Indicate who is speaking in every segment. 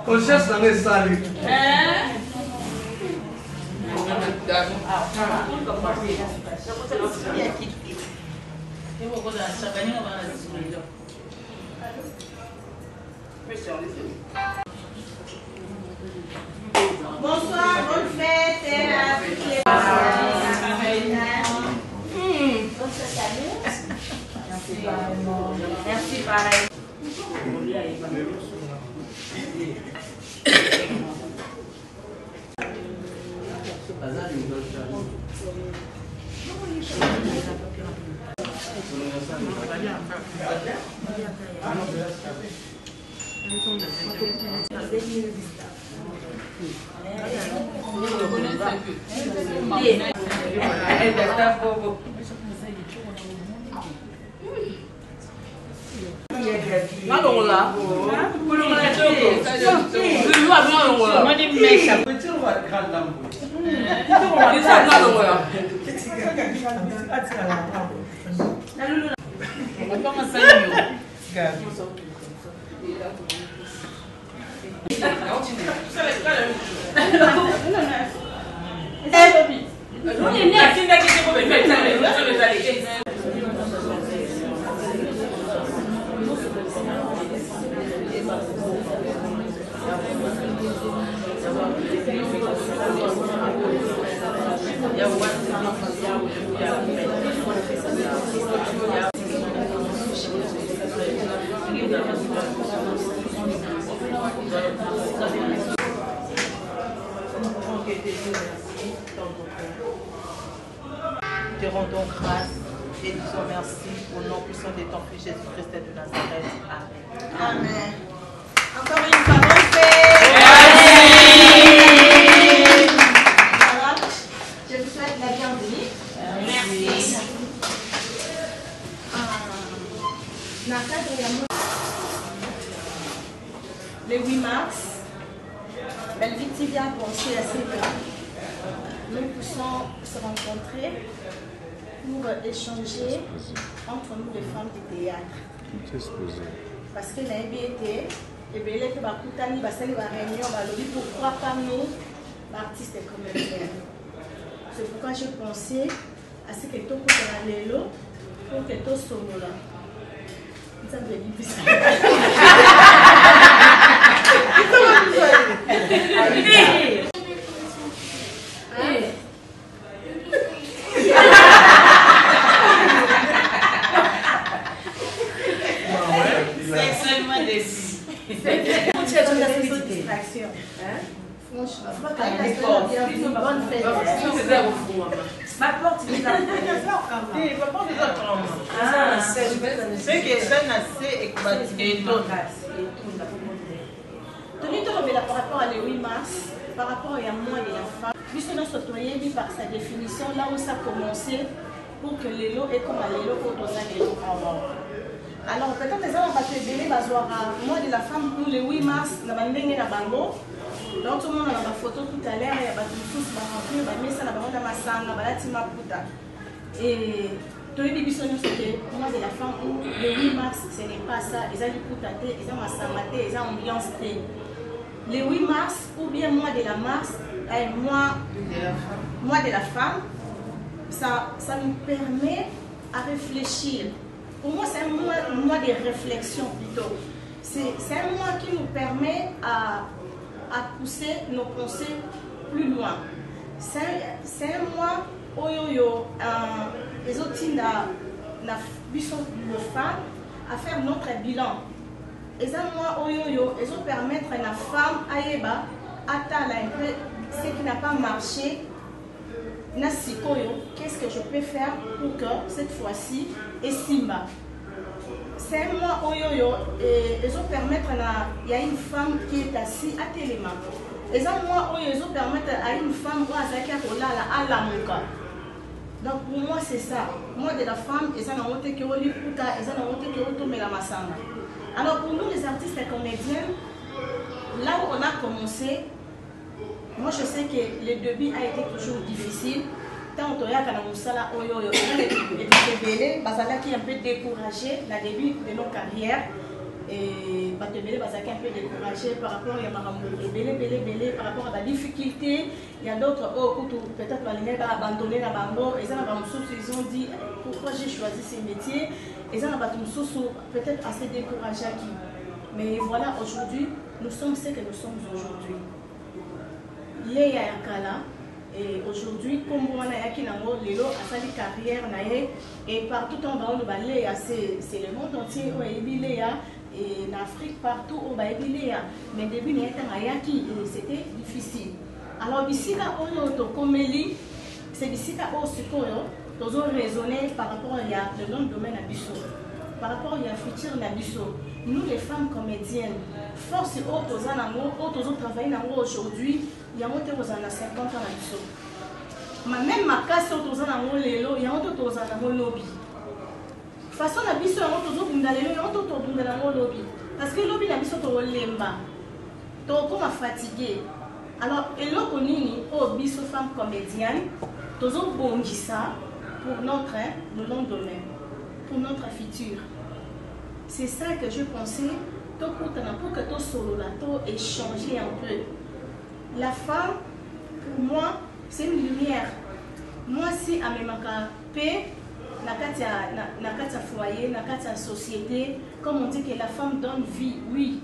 Speaker 1: On cherche dans les salles.
Speaker 2: Bonsoir, bonne fête à toutes les merci pareil.
Speaker 3: Te rendons grâce et disons merci au nom puissant de ton Fils Jésus-Christ de Nazareth. Amen.
Speaker 2: Amen. Encore une fois, bonne fête. Je vous souhaite la bienvenue. Merci. Le 8 mars, Belviti vient penser à ce que nous puissions se rencontrer pour échanger entre nous les femmes du théâtre. Parce que la été, et bien les Bakutani, Basali, Réunion, pourquoi pas nous, artistes et comédiens. C'est pourquoi je pensais à ce que tu peux faire l'élo pour que tu sois là. Ça me dit bizarre.
Speaker 3: Sexuellement déçu.
Speaker 2: Franchement, bonne fête.
Speaker 3: Ma porte est là. C'est que ça n'a assez et que
Speaker 2: Tony Torobela par rapport à le 8 mars, par rapport à moi et la femme, puisque nous sommes par sa définition, là où ça a commencé, pour que l'élo est comme à l'élo pour tous les l'élo avant. Alors peut-être les gens vont te donner moi de la femme pour le 8 mars, na bandenge na bango. Donc tout le monde a ma photo tout à l'heure, il y a des choses qui vont remplir, ça na bango na masanga, balati maputa. Et Tony Bibisonio c'était moi de la femme où le 8 mars ce n'est pas ça, ils ont du putate, ils ont masanga, ils ont ambiance. Le 8 mars ou bien mois de la mars, mois de la femme, ça nous permet à réfléchir. Pour moi, c'est un mois de réflexion plutôt. C'est un mois qui nous permet à pousser nos pensées plus loin. C'est un mois où les autres femmes à faire notre bilan. Et un mois où ils ont permettre à la femme à ce qui n'a pas marché. Qu'est-ce que je peux faire pour que cette fois-ci et Simba. C'est un mois où ils ont permettre il y a une femme qui est assise à Téléma. Et un mois où ils ont permettre à une femme à la Mouka. Donc pour moi c'est ça. Moi de la femme, ils ont monté que Oli Puta, ils ont monté que Otomé la Massanga. Alors pour nous les artistes et comédiens, là où on a commencé, moi je sais que le début a été toujours difficile. Tant que Toya Kanamusala Oyo, et Bazala qui est un peu découragé au début de nos carrières. et Batebele Bazaki un peu découragé par rapport à Marambo, belé par rapport à la difficulté. Il y a d'autres, peut-être abandonné la bambo, et ça, ils ont dit pourquoi j'ai choisi ces métiers, et ça, peut-être assez découragé. Mais voilà, aujourd'hui, nous sommes ce que nous sommes aujourd'hui. Léa Yakala, et aujourd'hui, comme on a yaki nango, Lelo a sa carrière nae, et partout en dehors de Léa, c'est le monde entier où il y a et en Afrique partout où il y a. Mais début c'était difficile. Alors ici là, c'est ici là où nous avons raisonné par rapport à le long domaine à Bissot, par rapport à futur à Bissot. Nous les femmes comédiennes, force autres travailler aujourd'hui, il y a 50 ans à Bissot. Même ma casse autour de il y a autre lobby. Façon la biso yango tozo bunda lelo yango to bunda nango lobby parce que lobby la biso to lemba to koma fatigué. Alors eloko nini o biso femme comédienne tozo bongisa pour notre le long domaine, pour notre futur. C'est ça que je pensais to kutana pour que to solo la to échanger un peu. La femme pour moi c'est une lumière. Moi si à mes paix na kati ya foyer, na kati ya société, comme on dit que la femme donne vie, oui,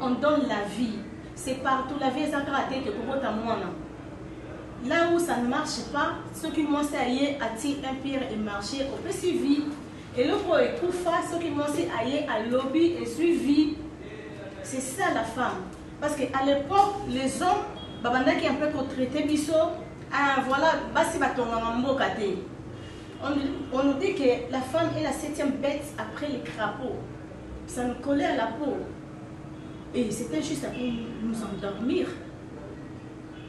Speaker 2: on donne la vie. C'est partout, la vie est sacrée que pour ta moine. Là où ça ne marche pas, ceux qui m'ont essayé à tirer un pire et marcher, on peut suivre. Et le pro est tout face, ceux qui m'ont essayé à lobby et suivi. C'est ça la femme. Parce qu'à l'époque, les hommes, babanda qui un peu pour traiter biso, ah voilà, basi batonga mbokate. On nous dit que la femme est la 7e bête après les crapauds. Ça nous collait à la peau. Et c'était juste pour nous endormir.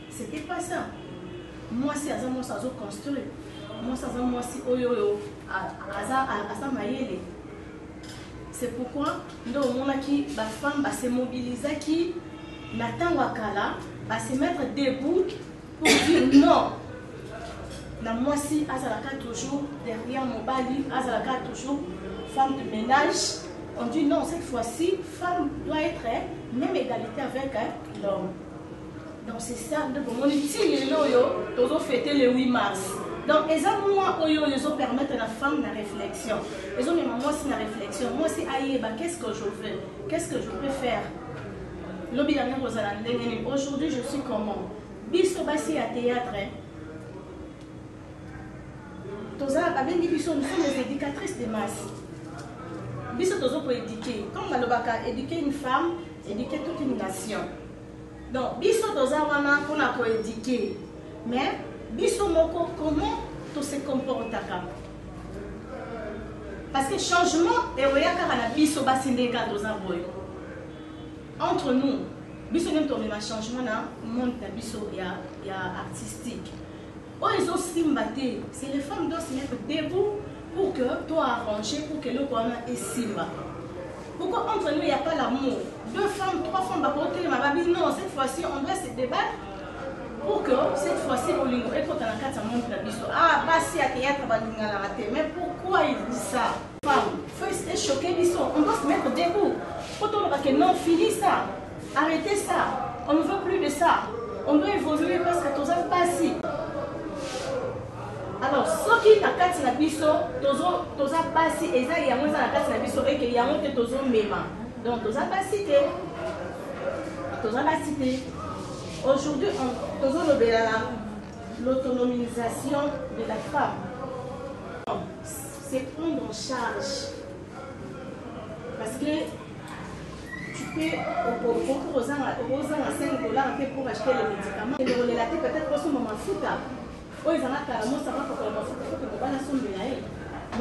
Speaker 2: C'était pas ça. Moi, c'est à ça, moi, ça a construit. Moi, ça a moi, c'est oyoyo, à ça, maïele. C'est pourquoi, nous, la femme va se mobiliser, qui n'attend wakala, va se mettre debout pour dire non. Moi si Azalaka toujours derrière mon bali, Azalaka toujours femme de ménage. On dit non, cette fois-ci, femme doit être même égalité avec l'homme. Donc c'est ça, on utilise les loyaux, fêter le 8 mars. Donc les moi ils permettent à la femme la réflexion. Ils ont dit moi c'est la réflexion. Moi c'est aïe, qu'est-ce que je veux? Qu'est-ce que je peux faire? Aujourd'hui je suis comment? Biso basi à théâtre. Nous sommes les éducatrices de masse. Nous sommes pour éduquer. Comme Malobaka, éduquer une femme, éduquer toute une nation. Donc, nous sommes pour éduquer. Mais, nous sommes comment tout se comporte. Parce que changement, entre nous, nous sommes un changement dans le monde artistique. Oh, ils ont simbaté. C'est les femmes doivent se mettre debout pour que toi arranger, pour que le Kwana est simba. Pourquoi entre nous il n'y a pas l'amour? 2 femmes, 3 femmes, non, cette fois-ci on doit se débattre pour que cette fois-ci on lingo et quand on a 4 montre la biso. Ah, bah si à théâtre la raté. Mais pourquoi il dit ça? Femme, faut se choquer biso. On doit se mettre debout. Quand on va que non, fini ça. Arrêtez ça. On ne veut plus de ça. On doit évoluer parce que tout ça passe. Alors, ce qui est à quatre na biso, toza passi et ça y a moins à la quatre na biso et qu'il y a moins que tozo mema. Donc toza passi Aujourd'hui, tozo l'autonomisation de la femme. C'est prendre en charge. Parce que tu peux aux 5 $ pour acheter les médicaments. Et le relater peut-être pour ce moment fouta. Mais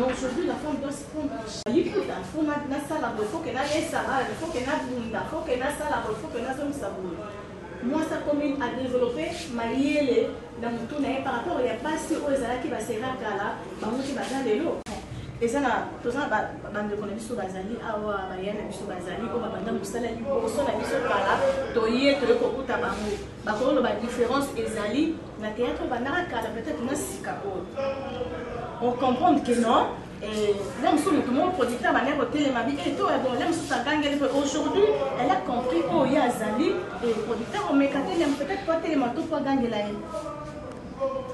Speaker 2: aujourd'hui, la femme doit se prendre en charge. Il faut qu'elle ait ça, il faut qu'elle ait ça, il faut qu'elle ait ça, il faut qu'elle ait ça. Moi, ça commune à développer ma yéle dans mon tour par rapport à pas si aux ala qui va se rakala, qui va dans les lots. Et ça, tout ça, bande de connaissances bazali, awa, bayana, biso bazali, ou bande de musala, biso na biso kala, toye, toye kokuta bango. Bakolo ba différence ezali, na théâtre banara kala peut-être na sikako. On comprend que non, Et là, tout le monde producteur va aller au télémabi et tout est bon. Là, aujourd'hui, elle a compris oh il y a Zali et le producteur on met peut-être pas tellement tout pas gagner là.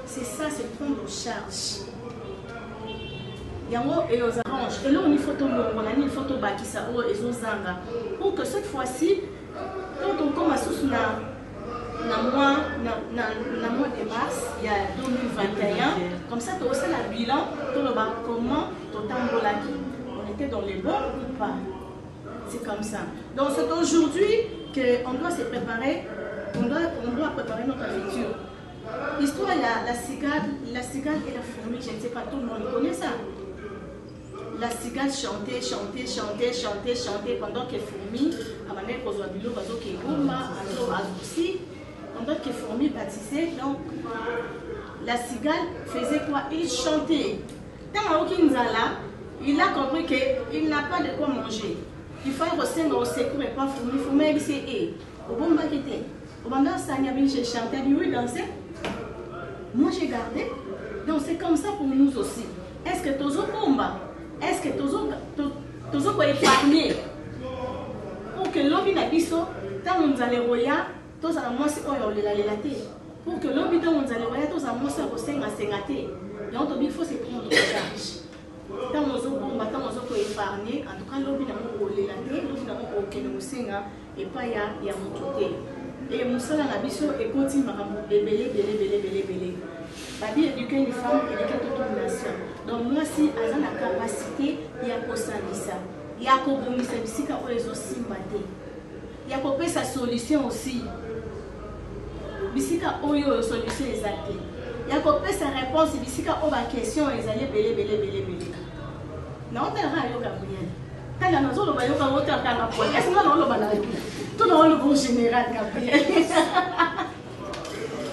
Speaker 2: C'est ça, c'est prendre en charge. Yango et aux arrange. Et là on y photo on a une photo baki ça oh et aux zanga pour que cette fois-ci quand on commence sous na mois de mars, il y a 2021, comme ça, tu as aussi le bilan, tu as comment tu on était dans les bons ou pas. C'est comme ça. Donc c'est aujourd'hui qu'on doit se préparer, on doit préparer notre futur. L'histoire, la cigale et la fourmi, je ne sais pas, tout le monde connaît ça. La cigale chantait pendant que fourmi, à ma mère, pendant que fourmi baptisait, donc la cigale faisait quoi? Il chantait. Tant il a compris qu'il n'a pas de quoi manger. Il fallait rester au secours et pas fourmi. Fourmi, il s'est dit, au bon baguette. Au moment où j'ai chanté, lui dansait. Moi j'ai gardé. Donc c'est comme ça pour nous aussi. Est-ce que Tozo Pomba? Est-ce que Tozo peut épargner? Pour que l'homme n'abisso, tant on allait roya, tous à moi c'est oyo la pour que l'homme on allait roya, tous à moi c'est au sein à sengaté. Donc il faut se prendre en charge. Tant on peut épargner, en tout cas l'homme n'a pas relaté, l'homme n'a pas aucun senga et pas ya mon côté. Et Moussa Nabiso et continue à belé. Babi éduquer une femme, éduquer toute une nation. Donc moi si j'ai la capacité, il y a pour ça. Il y a pour ça, il y a aussi il y a pour sa solution aussi. Bisika oyo solution exacte. Il y a pour sa réponse, bisika o ba question ezali belé. Non, on verra yo Gabriel. Quand la maison le bayo ka voter à la pointe. Est-ce que on le bala tout dans le bon général Gabriel.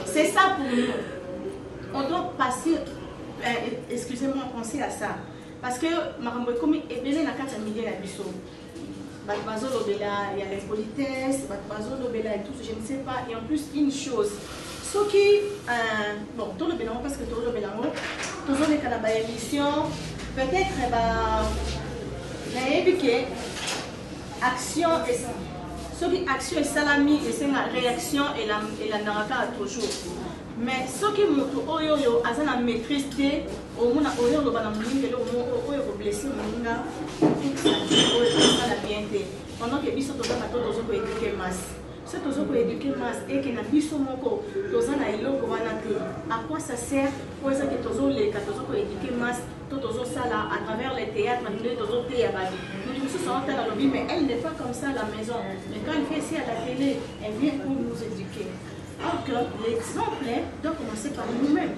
Speaker 2: C'est ça pour nous. On doit passer, excusez-moi, penser à ça. Parce que Marambo comme ebele na 4 millions d'habitants. Batbazo Lobela, il y a l'impolitesse, Batbazo Lobela et tout, je ne sais pas. Et en plus, une chose, ceux qui, bon, tout le Bélango, parce que tout le Bélango, toujours les canabas émissions, peut-être, action et ça. Ceux qui action et salami, et c'est la réaction et la naraka toujours. Mais ceux qui montrent oyo azana maîtrise au moins oyo lo bana mulinga le oyo ko blesser mulinga oyo la bienté pendant que biso to ba to zo ko éduquer masse ce to zo ko éduquer masse et que na biso moko to zana iloko wana te à quoi ça sert pour ça que to zo le ka to zo ko éduquer masse to zo sala à travers les théâtres malgré to zo te ya ba nous tous sont dans la lobby mais elle n'est pas comme ça à la maison mais quand elle fait ici à la télé elle vient pour nous éduquer. Alors que l'exemple doit commencer par nous-mêmes.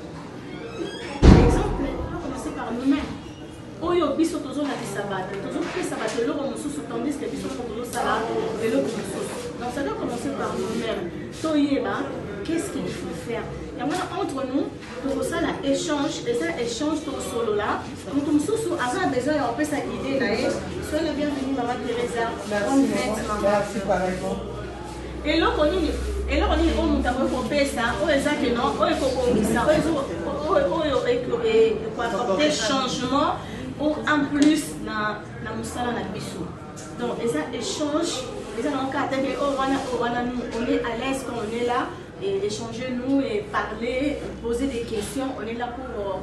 Speaker 2: L'exemple doit commencer par nous-mêmes. Oyo biso tozo na sabat, tozo fait sabat le logo mususu tandis que biso tozo sala le logo mususu. Donc ça doit commencer par nous-mêmes. Toyeba, qu'est-ce qu'il faut faire? Et voilà entre nous, tozo sala échange et ça échange ton solo là. Quand mususu a besoin on peut sa idée là. Sois la bienvenue maman Teresa.
Speaker 3: Merci pareillement.
Speaker 2: Et là on est au monde d'avoir fait ça, au exact non, au éco-comisa, au des changements ou en plus na musala na biso. Donc ça échange, ça on est à l'aise quand on est là et échanger nous et parler, poser des questions, on est là pour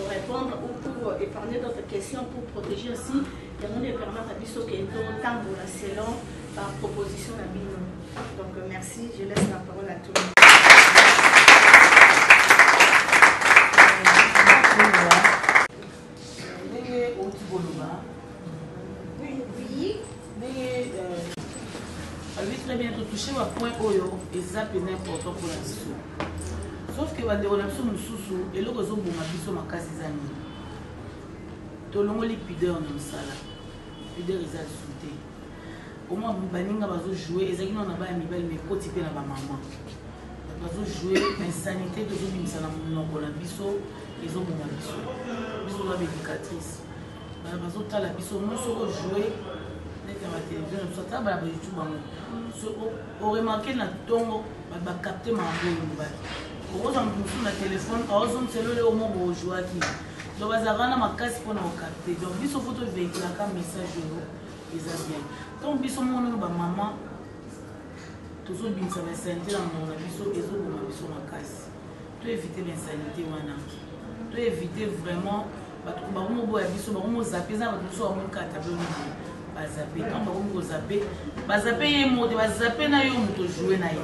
Speaker 2: répondre ou pour épargner d'autres questions pour protéger aussi. Et on est permettre à biso que tout temps pour la selon par proposition à Bino. Donc merci, je laisse la parole à tout le monde.
Speaker 3: Oui, très bien, toucher un point oyo et ça c'est important pour la biso. Sauf que va dérouler sur mususu et le réseau boma biso makasi zani. Tolongoli pudeur na sala. Pudeur ezali souté. Au moins baninga bazo jouer ezaki na ba mibali mais koti pe na ba maman. Bazo jouer insanité de zo bimisa na monoko na biso ezo boma biso. Biso la éducatrice. Bazo tala biso moso ko jouer la télévision, nous sommes à YouTube. On remarque que tongo va capter ma voix. On a un téléphone, on a un cellulaire au moment où on joue. donc bazalaka na makasi mpona kokapte donc biso fo tovéhiculaka message oyo eza bien donc biso monono bamama tozobimisa basanité na monoko na biso ezoboma biso makasi toévite bainsanité wana toévite vraiment bato bakomoboya biso bakomozape eza na bato biso bakomokata biloko bazape donc bakomokozape bazape ye mote bazape na yo moto joue na ye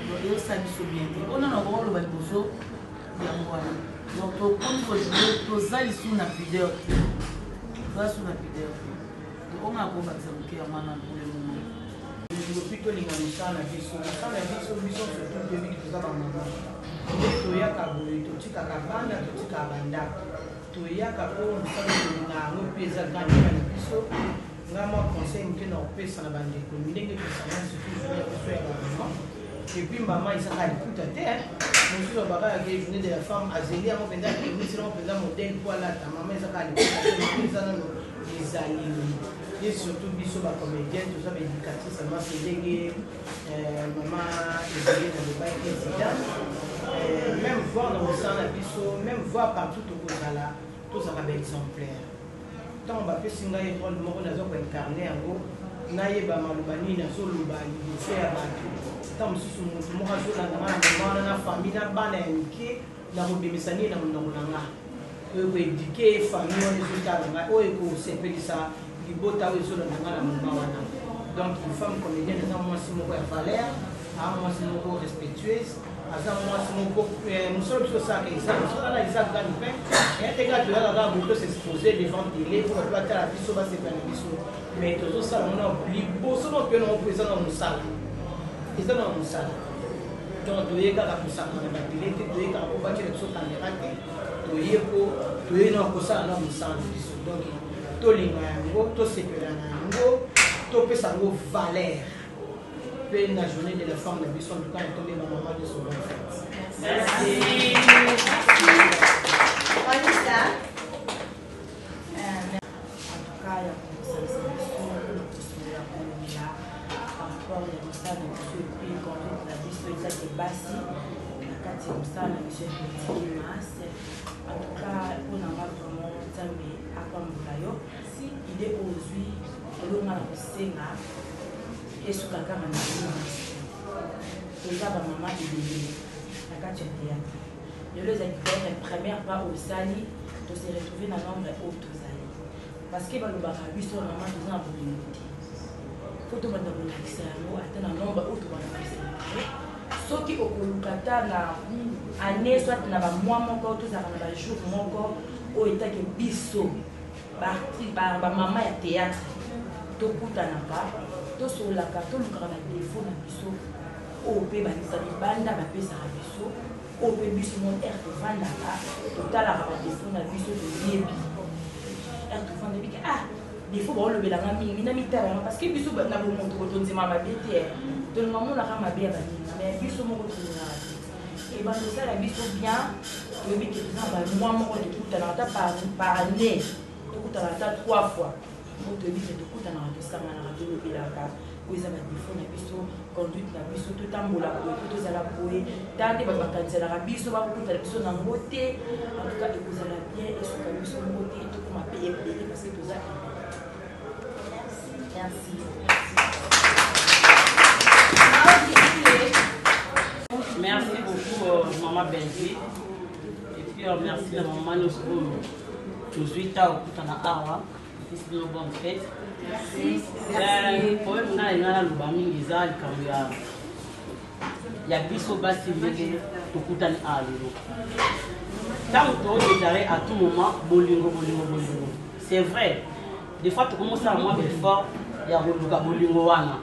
Speaker 3: donc ezosala biso bien te mpona na bakoloba liboso yango wana donc tokomi kojoue toza lisusu na pudeur te toza lisusu na pudeur te ongana kobakisa moke ya mwana pour le moment
Speaker 1: depuis tolinga mosala na biso biso surtout depuis toza bamama nde toyaka boye totikaka banda totikaka bandako toyaka oyo mosala tolinga yango mpe eza grandema na biso nga mwa conseil moke na kopesa na bandeko ndenge tosanga surtout journée ya biso ya bamama epuis mama ezaka liputa te mosusu abakayaka journée de la femme azeli yango mpenza emisina mpenza modele po alata mama ezaka liputa te mama eza nano ezaleli et surtout biso bacomédienne toza baéducatrice ama mpe ndenge mama ezali na lobaki président même voir na mosala na biso même voir partout tokozala tozala baexemplaire ntango bapesi ngai role moko naza koincarne yango nayeba maloba nini nazoloba liboso ya bato ntango mosusu motu moko azolanda nga na mama wana na famille na bana ya mike nakobimisa nini na monoko na nga oyo koéduke famille wana ezotala ngai oyo ekosepelisa libota oyo ezolanda nga na moma wana donc femme comédienne aza mwasi moko ya valeur aza mwasi moko respectueuse aza mwasi moko mosolo biso osalaka eza mosolana eza grande mpe eyateka toyalaka boye tosexpose devant télé po bato batala biso basepela na biso mais tozosala mona liboso mopio nango mpo eza na mosala eza na mosala donc toye kaka kosaka na batele te toye kaka po bakela biso kamera te toye po toye na kosala na mosala na biso donc tolinga yango tosepela na yango topesa yango valeur mpe na journée de la femme na biso en tout cas etombe bamama de son enfant.
Speaker 2: Merci. Anissa.
Speaker 4: En tout cas, il y a une sensibilisation par rapport à l'histoire de M. Puis quand on a vu ça qui est bassi, quand il y a l'histoire de M. Petit Mas, en tout cas, on a vraiment Zambi à Pamulayo. Si il est aujourd'hui, on a le Sénat et sous la caméra, et là, ma maman est désolée. La carte est théâtre. Je les ai fait la première fois au Sali, de se retrouver dans l'ombre haute au Sali. Parce que le barabu sur la maman de la volonté. Il faut que je me dise que dans l'ombre haute au Sali. Ce qui est au Kolukata, année soit na ba mois moko tout ça na ba jour moko au état que biso parti par ba maman ya théâtre to kutana ka to solaka to lukaka na téléphone na biso o pe ba banda ba pesa na biso o pe biso mon air de vandaka to tala ba téléphone na biso to yebi air de vanda bi ah il faut ba lobela nga mingi na mitala parce que biso na bo monto ko tonzima ba bete to le maman na ka mabe ba mingi mais biso moko to na et ben ça la biso bien le but que ça va moi moko de tout à par année tout à la 3 fois on te dit que tout à la ça m'a la radio le bilaka où ça va défaut na biso conduite na biso tout tambola ko tout ça la poé tande ba cancela la biso ba ko ta biso na moté en tout cas et vous allez bien et ce que biso moté tout comme payer parce que tout ça merci
Speaker 5: merci beaucoup maman Benji et puis merci la maman Nosco toujours ta okutana awa c'est une bonne fête. Merci. Pour nous na ina luba mingi za likambo ya biso basi ndenge tokutani a lelo. Tant que tu déclarer à tout moment bolingo. C'est vrai. Des fois tu commences à moins fort ya roluka bolingo wana.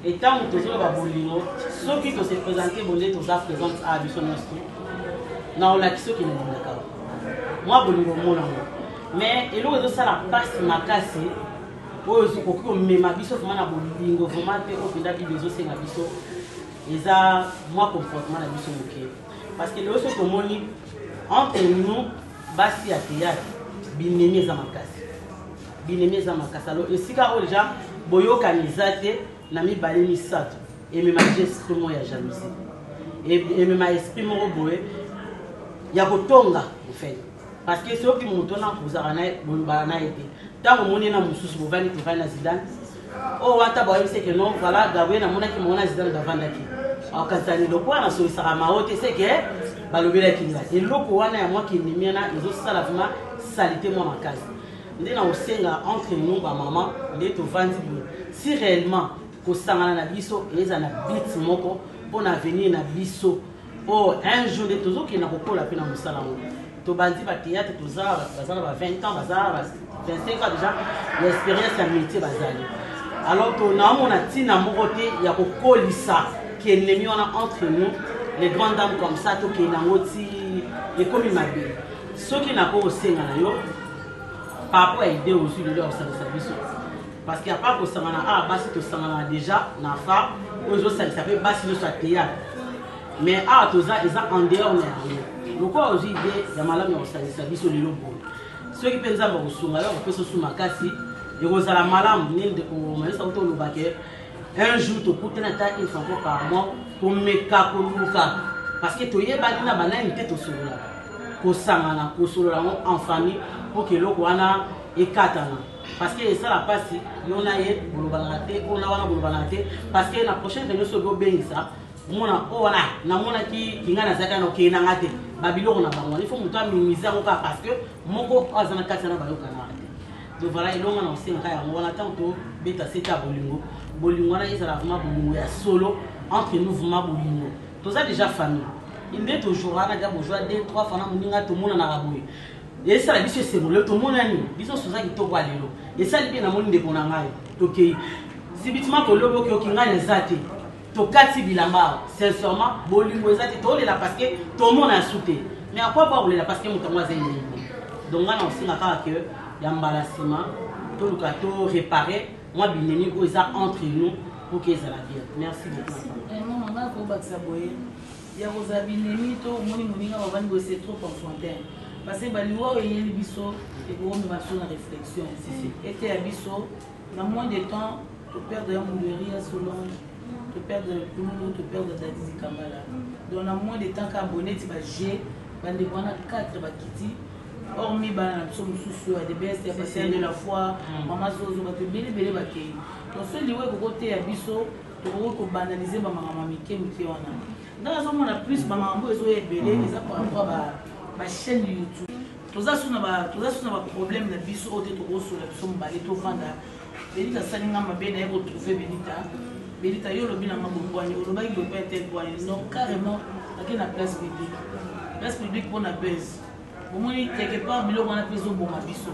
Speaker 5: Et tant que tu as bolingo, ceux qui te se présenter bonné tous à présente à biso nosto. Na ola kiso ki ndaka. Moi bolingo mona. Mais et l'autre ça la passe makasi. Oyo sokoki omema biso vraiment na bolingo vraiment te openda ki bezo senga biso eza moi comportement na biso moke parce que le so tomoni entre nous basi ya théâtre binemi eza makasi alors esika oyo déjà boyokaniza te na mibale misato emema esprit mo ya jalousie emema esprit moko boye ya kotonga en fait parce que ceux qui m'ont donné pour ça on a été tant que mon ena mususu bovani tovani na Zidane oh wata ba c'est que non voilà Gabriel na mona ki mona Zidane davanda ki akazani lokwa na so isaka maote c'est que balobela kinga et loko wana ya moi qui nimiana izo sala vraiment salité moi ma case ndena osenga entre nous ba maman les tovandi si réellement ko sangana na biso eza na bit moko pour avenir na biso oh un jour de toujours qui na kokola pe na musala mo to bandi ba théâtre to za bazana ba 20 ans bazana 25 ans déjà l'expérience ya métier bazali alors to na mona tina moko te ya kokolisa qui est ennemi entre nous les grandes dames comme ça to qui na ngoti et comme il m'a dit ceux qui n'a pas osenga na yo par rapport à idée aussi de leur service parce qu'il y a pas que ça na basi to sangana déjà na fa aujourd'hui ça s'appelle basi no soit théâtre mais to za eza en dehors na loko ozi idée ya malamu ya service le lobo ceux qui pensa ba kusunga yo ko so makasi et rozala malamu ni de ko mesa auto lo baké un jour to kutena ta une fois par mois pour meka ko luka parce que to yeba na banani te to solola ko sangana ko solola en famille pour que loko wana ekatana parce que ça la passe yona ye bolobalate on a wana bolobalate parce que la prochaine réunion so go bengisa mona ona na mona ki ngana zaka no ke na ngate babilo na bango il faut muta minimiser ngo parce que moko azana katana ba yokana donc voilà ilonga na osenga ya ngona tanto beta seta bolingo na isa la vraiment bolingo ya solo entre nous vraiment bolingo tout ça déjà famille il est toujours ana ga bojoa 2-3 fois na muninga to mona na raboye et ça la biso c'est le to mona ni biso soza ki to kwa lelo et ça libi na moni ndeko na ngai to ke zibitima ko lobo ki ngana zate to kati bilamba sincèrement bolingo ezati to lela parce que to mona souté mais à quoi pas lela parce que mutamwa zeni donc ngana osinga ka que ya mbalasima to luka to réparer moi bineni ko eza entre nous pour que ça la bien merci beaucoup
Speaker 3: non on a ko baksa boye ya ko za bineni to moni moninga ba bani c'est trop enfantin parce que baliwa oyeli biso et ko me maso na réflexion était à biso dans moins de temps to perdre un moulerie à Solange te perdre Kounou, te perdre Dadi Kambala. Donc, en moins de temps qu'abonné, tu vas G, tu vas 4 bakiti. Hormis, tu as des bestes, tu as de la foi, maman Zozo, tu as bien belé bakei. Donc, ce lieu où tu es à Bisso, tu vas banaliser ma maman Mike, dans la zone, on a plus ma maman, ils ont belé, ils ont par rapport à ma chaîne YouTube. Tout ça, c'est un problème de Bisso, tu es trop sur la somme, tu es trop vanda. Benita Salinga m'a bien retrouvé Benita. Benita yo lobi na mabongwani oloba ki dopa tel boani non carrément à la place publique pour la baisse au moins quelque part biloko na peso bon biso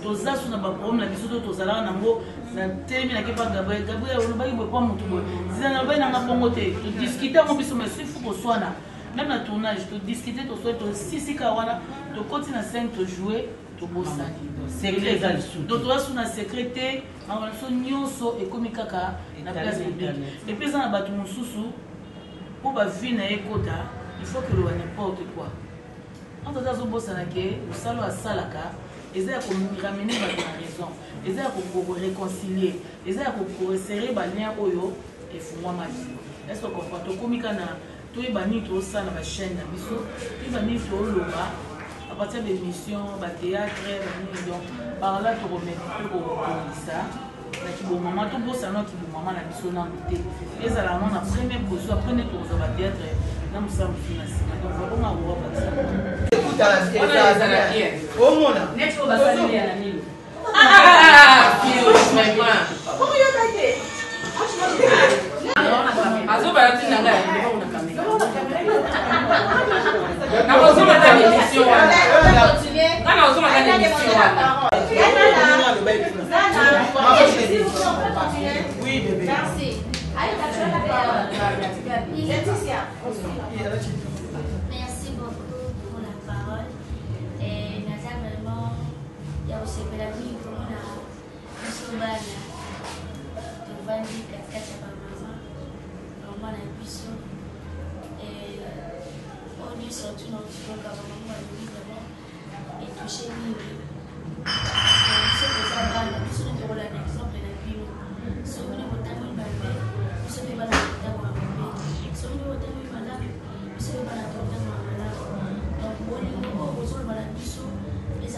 Speaker 3: to za suna ba problème la biso to zala na ngo na temi na kepa Gabriel oloba ki bopa mutu bo zina na ba na bongo te to discuter mo biso mais il faut ko swana même na tournage to discuter to soit to sisi ka wana to continue na scène to jouer to bosani
Speaker 5: secret za lisu
Speaker 3: donc to suna secrétaire en relation nyonso et comme kaka na place publique et puis ça na batu mususu pour ba vie na ekota il faut que le n'importe quoi en tout cas zo bosana ke usalo asalaka eza ko ramener ba na raison eza ko réconcilier eza ko resserrer ba lien oyo et fumwa mali est-ce que comprend to komika na to ibani to sala ba chaîne na biso ibani to loba à partir des missions ba théâtre donc par là to remettre ko ça na ki bon maman to bosana ki bon maman na biso na côté eza la na première position après to za ba théâtre na musamu finasima donc vraiment on va passer
Speaker 1: écoute à la bien au monde
Speaker 4: net ko basali ya nini
Speaker 2: Comment il a été?
Speaker 4: azoba tina nga ya ndeko na kamera na kozoma ta émission wana kana kozoma ta émission wana
Speaker 1: oui bébé
Speaker 6: Merci. Merci beaucoup pour la parole. Et Naza vraiment, il y a aussi la vie pour la Soubana. De Vandi, Katka, Maman, Maman, la Buisson. Et on est sorti dans le petit peu comme maman, et touché Mimi. C'est pour ça que la Buisson est pour l'exemple de la vie. C'est pour le temps où il m'a fait. C'est pour le temps où il m'a fait. C'est pour le temps où il m'a fait. C'est pour le temps où il m'a fait. Donc, on est au besoin de la Buisson.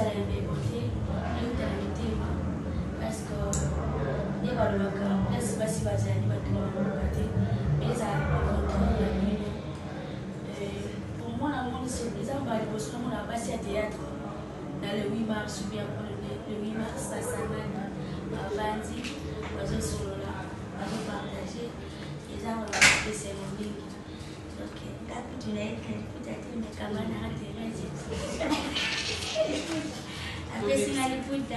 Speaker 6: ça l'a importé, nous t'as le parce que il y a pas le bac, là c'est pas si basé à l'image de l'autre, mais ça contrôle. Pour moi, la monde c'est les gens par le poste, on a passé à théâtre dans le 8 mars ou bien le 8 mars à Savane, à Bandi, à Zosolola, à nous partager. Les gens ont fait ces moments. Donc, là, tu l'as écrit, tu as dit, mais comment on a intéressé. Après, si on a le foot,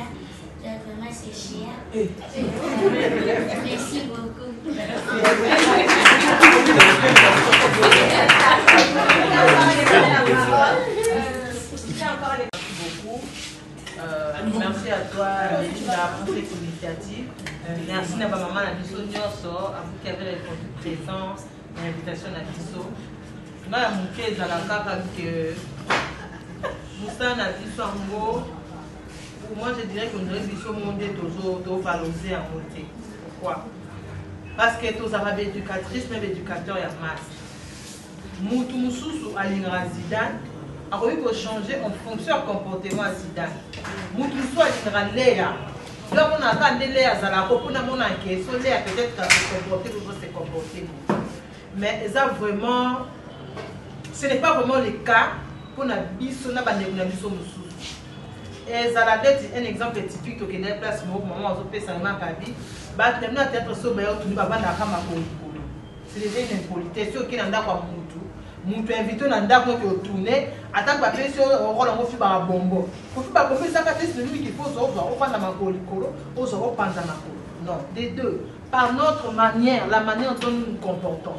Speaker 6: vraiment c'est chiant. Merci beaucoup.
Speaker 1: Merci à toi, Linda, pour cette initiative. Merci à ma maman, à Bisso Nyoso, à vous qui avez répondu présent, l'invitation à Bisso. Moi, à mon case, à la carte, que Moussa n'a dit ça en gros. Pour moi, je dirais qu'on devrait Bisso monter toujours valoriser en monter. Pourquoi? Parce que tous les éducatrices, même éducateurs, il y a masse. Moutou Moussou, à l'Inrazidan, a eu que changer en fonction du comportement à Zidane. Moutou Moussou, à l'Inrazidan, là, on a attendu les Azala, on a mon enquête, sur l'air peut-être qu'à se comporter ou se comporter. Mais ça vraiment, ce n'est pas vraiment le cas pour la biso, na bande na biso Moussou. Et ça a été un exemple typique que les places moment où on fait ça ma papi, bah terminer à théâtre so bah tout nous va vendre à kama kolo. C'est déjà une impolitesse qui n'anda pas Moutou invité dans ndako qui au tourner attends pas faire sur rôle en fi ba bombo. Pour fi ba bombo ça c'est lui qu'il faut se voir au prendre ma kolo au se reprendre ma kolo. Non, des deux. Par notre manière, la manière dont nous nous comportons.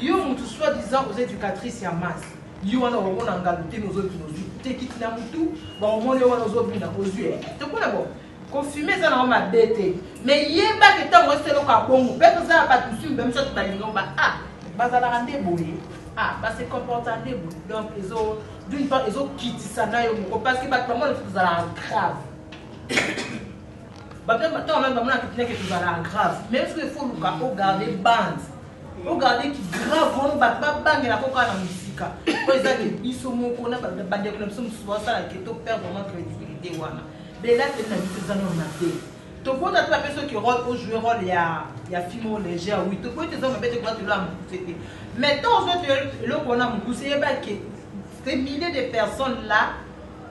Speaker 1: Yo Moutou soi-disant aux éducatrices ya masse. Yo wana on a ngaloté nos autres nos yeux. Te quitte na Moutou, ba on wana nos autres bina aux yeux. Tu connais bon. Confirmer ça dans ma bête. Mais yeba que tant rester le ka bongo. Peut-être ça pas tout sur même ça tu balingo ba ah, ba ça la rendre boye. Ah, bah c'est comportant donc ils ont d'une part ils ont quitté ça parce que bah comment ils sont grave. Bah maintenant même maman qui que tu vas grave. Mais est-ce qu'il faut nous garder bande. Au garder qui grave on bah bang la coca dans musique. Pour ça que ils sont mon qu'on a bande comme ça nous souvent ça qui te perd vraiment crédibilité wana. Mais là c'est une mise en œuvre. Tu peux pas personne qui jouer rôle il y a film léger oui tu peux te dire mais tu vas te là maintenant le qu'on a beaucoup c'est que ces milliers de personnes là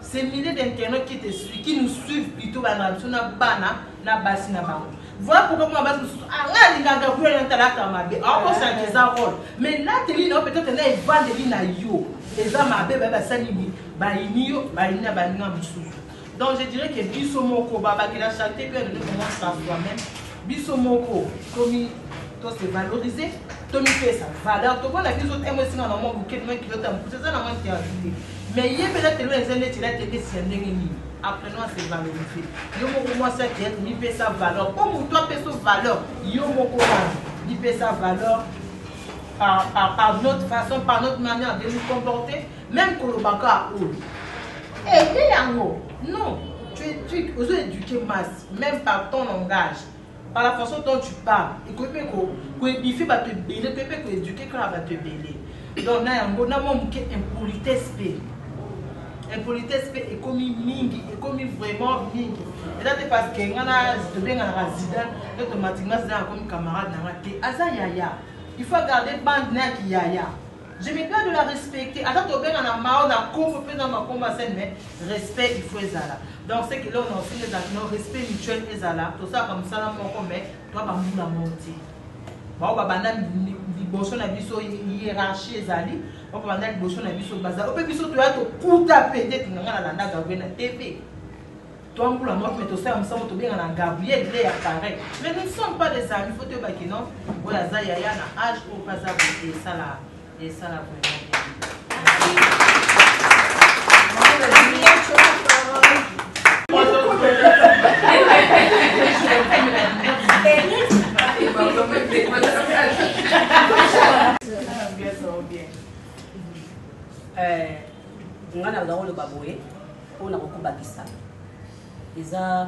Speaker 1: ces milliers d'internautes qui te suivent qui nous suivent plutôt dans na bana na basi na bango voilà pourquoi moi basi ah là il y a Gabriel interact ma bé on peut changer ça rôle mais là tu lis peut-être là il va de na yo et ça ma bé ba sani ba inio ba ina ba ninga mususu. Donc je dirais que Bisso Moko, qui a chanté, que nous commençons par soi-même. Bisso Moko, comme c'est valorisé, Tommy fait sa valeur. Tout le monde a vu autres émotions dans le monde qui est ça dans le qui a ajouté. Mais il y a peut-être les années qui a été si apprenons à se valoriser. Yo Moko, moi, c'est qu'il y a sa valeur. Comme toi, tu as sa valeur. Yo Moko, il fait sa valeur par notre façon, par notre manière de nous comporter, même pour le baka ou. Et non, tu oses éduquer masse, même par ton langage, par la façon dont tu parles. Et que tu vas te bêler, que éduquer quand va te bêler. Donc, là, on a une impolitesse. Impolitesse est comme mingi, est comme vraiment mingi. Et là, c'est parce que on a bien un résident, automatiquement, c'est comme camarade dans la tête. Aza yaya, il faut garder bande qui yaya. Je me dois de la respecter. Attends, tu as bien un marron, un combo, dans ma combat, mais respect, il faut être là. Donc, c'est que là, on a aussi les respect mutuel est là. Tout ça, comme ça, mais toi, tu vas monter. Bon, on va une libotion à biso hiérarchie ezali. On va une libotion à biso bazar. On peut biso tu as tout pour taper tu n'as la nana Gabriel na TV. Toi, pour la mort, mais tout ça, on s'en bien à Gabriel, il est pareil. Mais nous ne sommes pas des amis, il faut te battre, non? Voilà, ça, il y a un âge pour pas ça, et ça là. Et ça la
Speaker 5: nga na le baboye on a beaucoup bakisa eza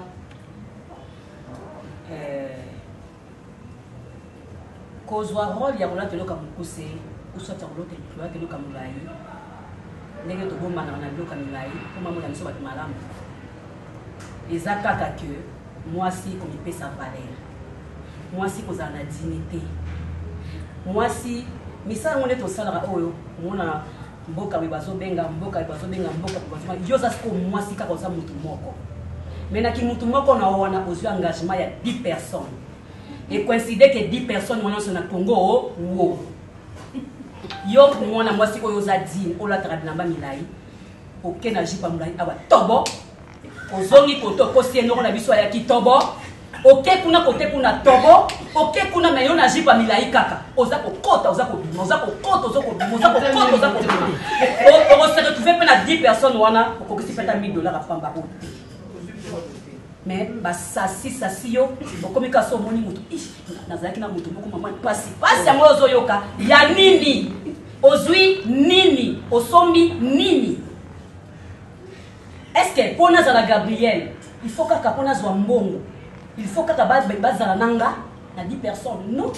Speaker 5: kozwa rôle ya mona teloka mukuse ou soit rôle teloka mulayi
Speaker 7: ndenge tobombana na biloko ya milai mpo mamona biso bato malamu eza kaka ke mwasi komipesa valeur mwasi kozala na dignité mwasi misala ngo nde tosalaka oyo omona mboka oyo bazobenga mboka yo oza siko mwasi kaka oza motu moko me naki motu moko na wana ozwi engagement ya 10 personnes ekoincide ke 10 personnes wana nyonso na Congo wo yo mwana mwasi oyo oza dine olataka bilamba milai oke na jipa molai awa tobo ozongi koto kosi enoko na biso ayaki tobo oke kuna kote kuna tobo oke kuna me yo na jipa milai kaka oza kokota oza kobima oza kokota oza kobima oza kokota oza kobima okose retrouve mpe na 10 personnes wana okokisi peta $1000 apamba oyo mais basasi yo okomi kasi omoni motu nazalaki na motu moko mama pasi yango ozoyoka ya nini ozwi nini osombi nini estce mpo nazala Gabriel il faut kaka mpo nazwa mbongo il faut kaka bazala nanga na 10 personnes non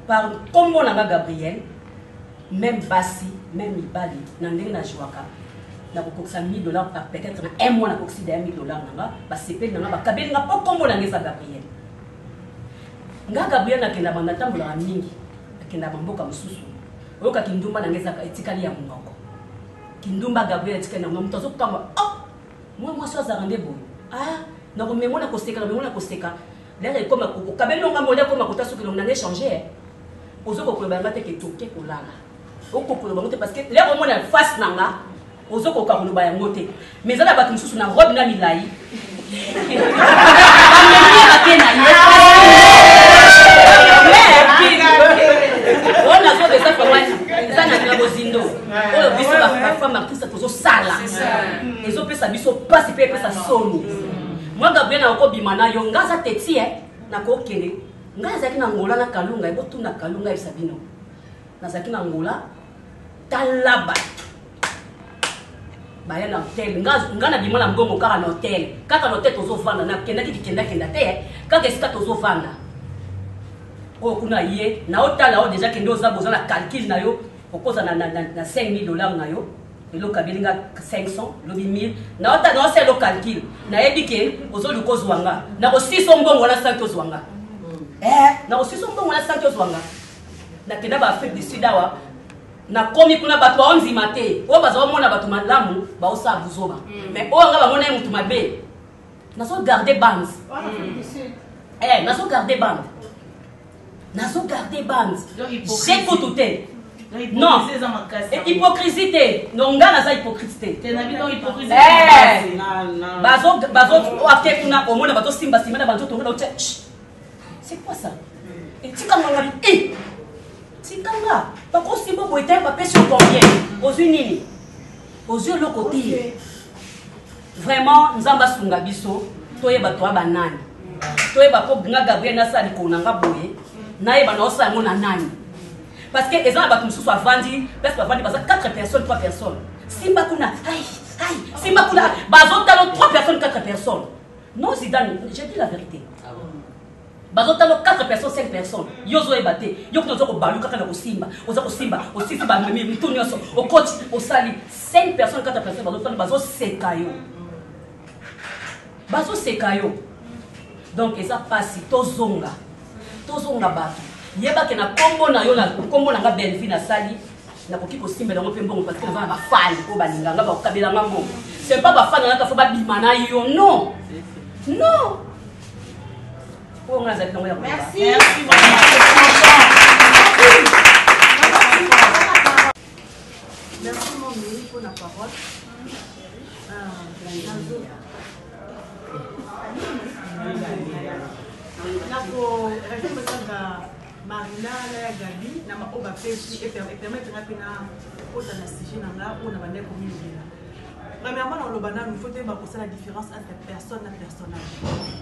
Speaker 7: par kombo nanga Gabriel même basi même mibali na ndenge najwaka nakokokisa $1000 peut-être na un mois nakokisi daya $1000 nanga basepeli nanga bakabeli nga mpo kombo nanga eza Gabriel nga Gabriel nakenda banda tambolaka mingi nakenda bamboka mosusu oyoka kindumba nanga ezaka etikali ya monoko kindumba Gabriel etikali na monoko moto azokamba mwasi azalaka nde boye nakomemo na koseka lere ekoma okabeli nonga moli akoma kota soki longo nanga échanger ozokokoloba yanga te ke toke kolala okokoloba yango te parce que lere omona face nanga ozokoka koloba yango te mais eza na bato mosusu na robe na milai bamemi na ye oyo nazobesa famani eza na bozindo oyo biso bafemme artiste tozosala ezopesa biso mpasi mpe epesa soni mwa Gabriel nakokobima na yo nga aza teti nakokende ngai azalaki na ngola na kalunga ebotuna kalunga ebisa bino nazalaki na ngola tala bato baya na hotel nga na bima na mbongo kaka na hotel tozovanda nakendaki kikendakenda te kaka esika tozovanda oyo kuna ye na otala oyo deja kende oza boza na calcul na yo okoza na $5000 na yo eloko abelinga 500 lobi 1000 na oselo calcul nayebi ke ozoluka ozwanga nakosisa mbongo na sanki ozwanga nakosisa mbongo na sanki ozwanga nakenda baafrique du sud awa nakomi kuna bato baonzima te oyo bazomona bato malamu baosala buzoba mais oyo nga bamona ye motu mabe nazogarde bande nazogarde bande j'écoute te non hypocrisie te nonga naza hypocrite te bazoate kuna omona bazosimba nsima na banzotonga na otia c'est quoi ça etikangangani tikanga bakosimba boye te bapesi combien ozwi nini ozwi eloko te vraiment nzambe asunga biso toyeba toya banani toyeba po nga Gabriel nasala likolo nanga boye nayeba na osala yango na nani parce que eza na bato mosusu avandi place bavandi baza 4 personnes 3 personnes simba kuna simba kuna bazotala 3 personnes 4 personnes non Zidane j'ai dit la vérité bazotala 4 personnes 5 personnes yo ozoyeba te yo kuna oza kobalu kaka na kosimba oza kosimba osisi bamemi mitu nyonso okoti osali 5 personnes 4 personnes bazotala bazoseka yo donc eza pasi tozonga bato yebake na kombo na yo na kombo nanga Belvi na sali nakoki kosimbela yango mpe mbongo parce que naza na bafani oyo balinganga bakokabelanga mbongo c'est pas bafani nanga fo babima na yo non oyo nga nazalaki nango ya
Speaker 1: merci mon mari pour la parole nako répondre Marina la Gabi na ma oba pesi et permettre na kota na sujet na nga ou na bande communauté. Premièrement dans le banal il faut te ba la différence entre personne et personnage.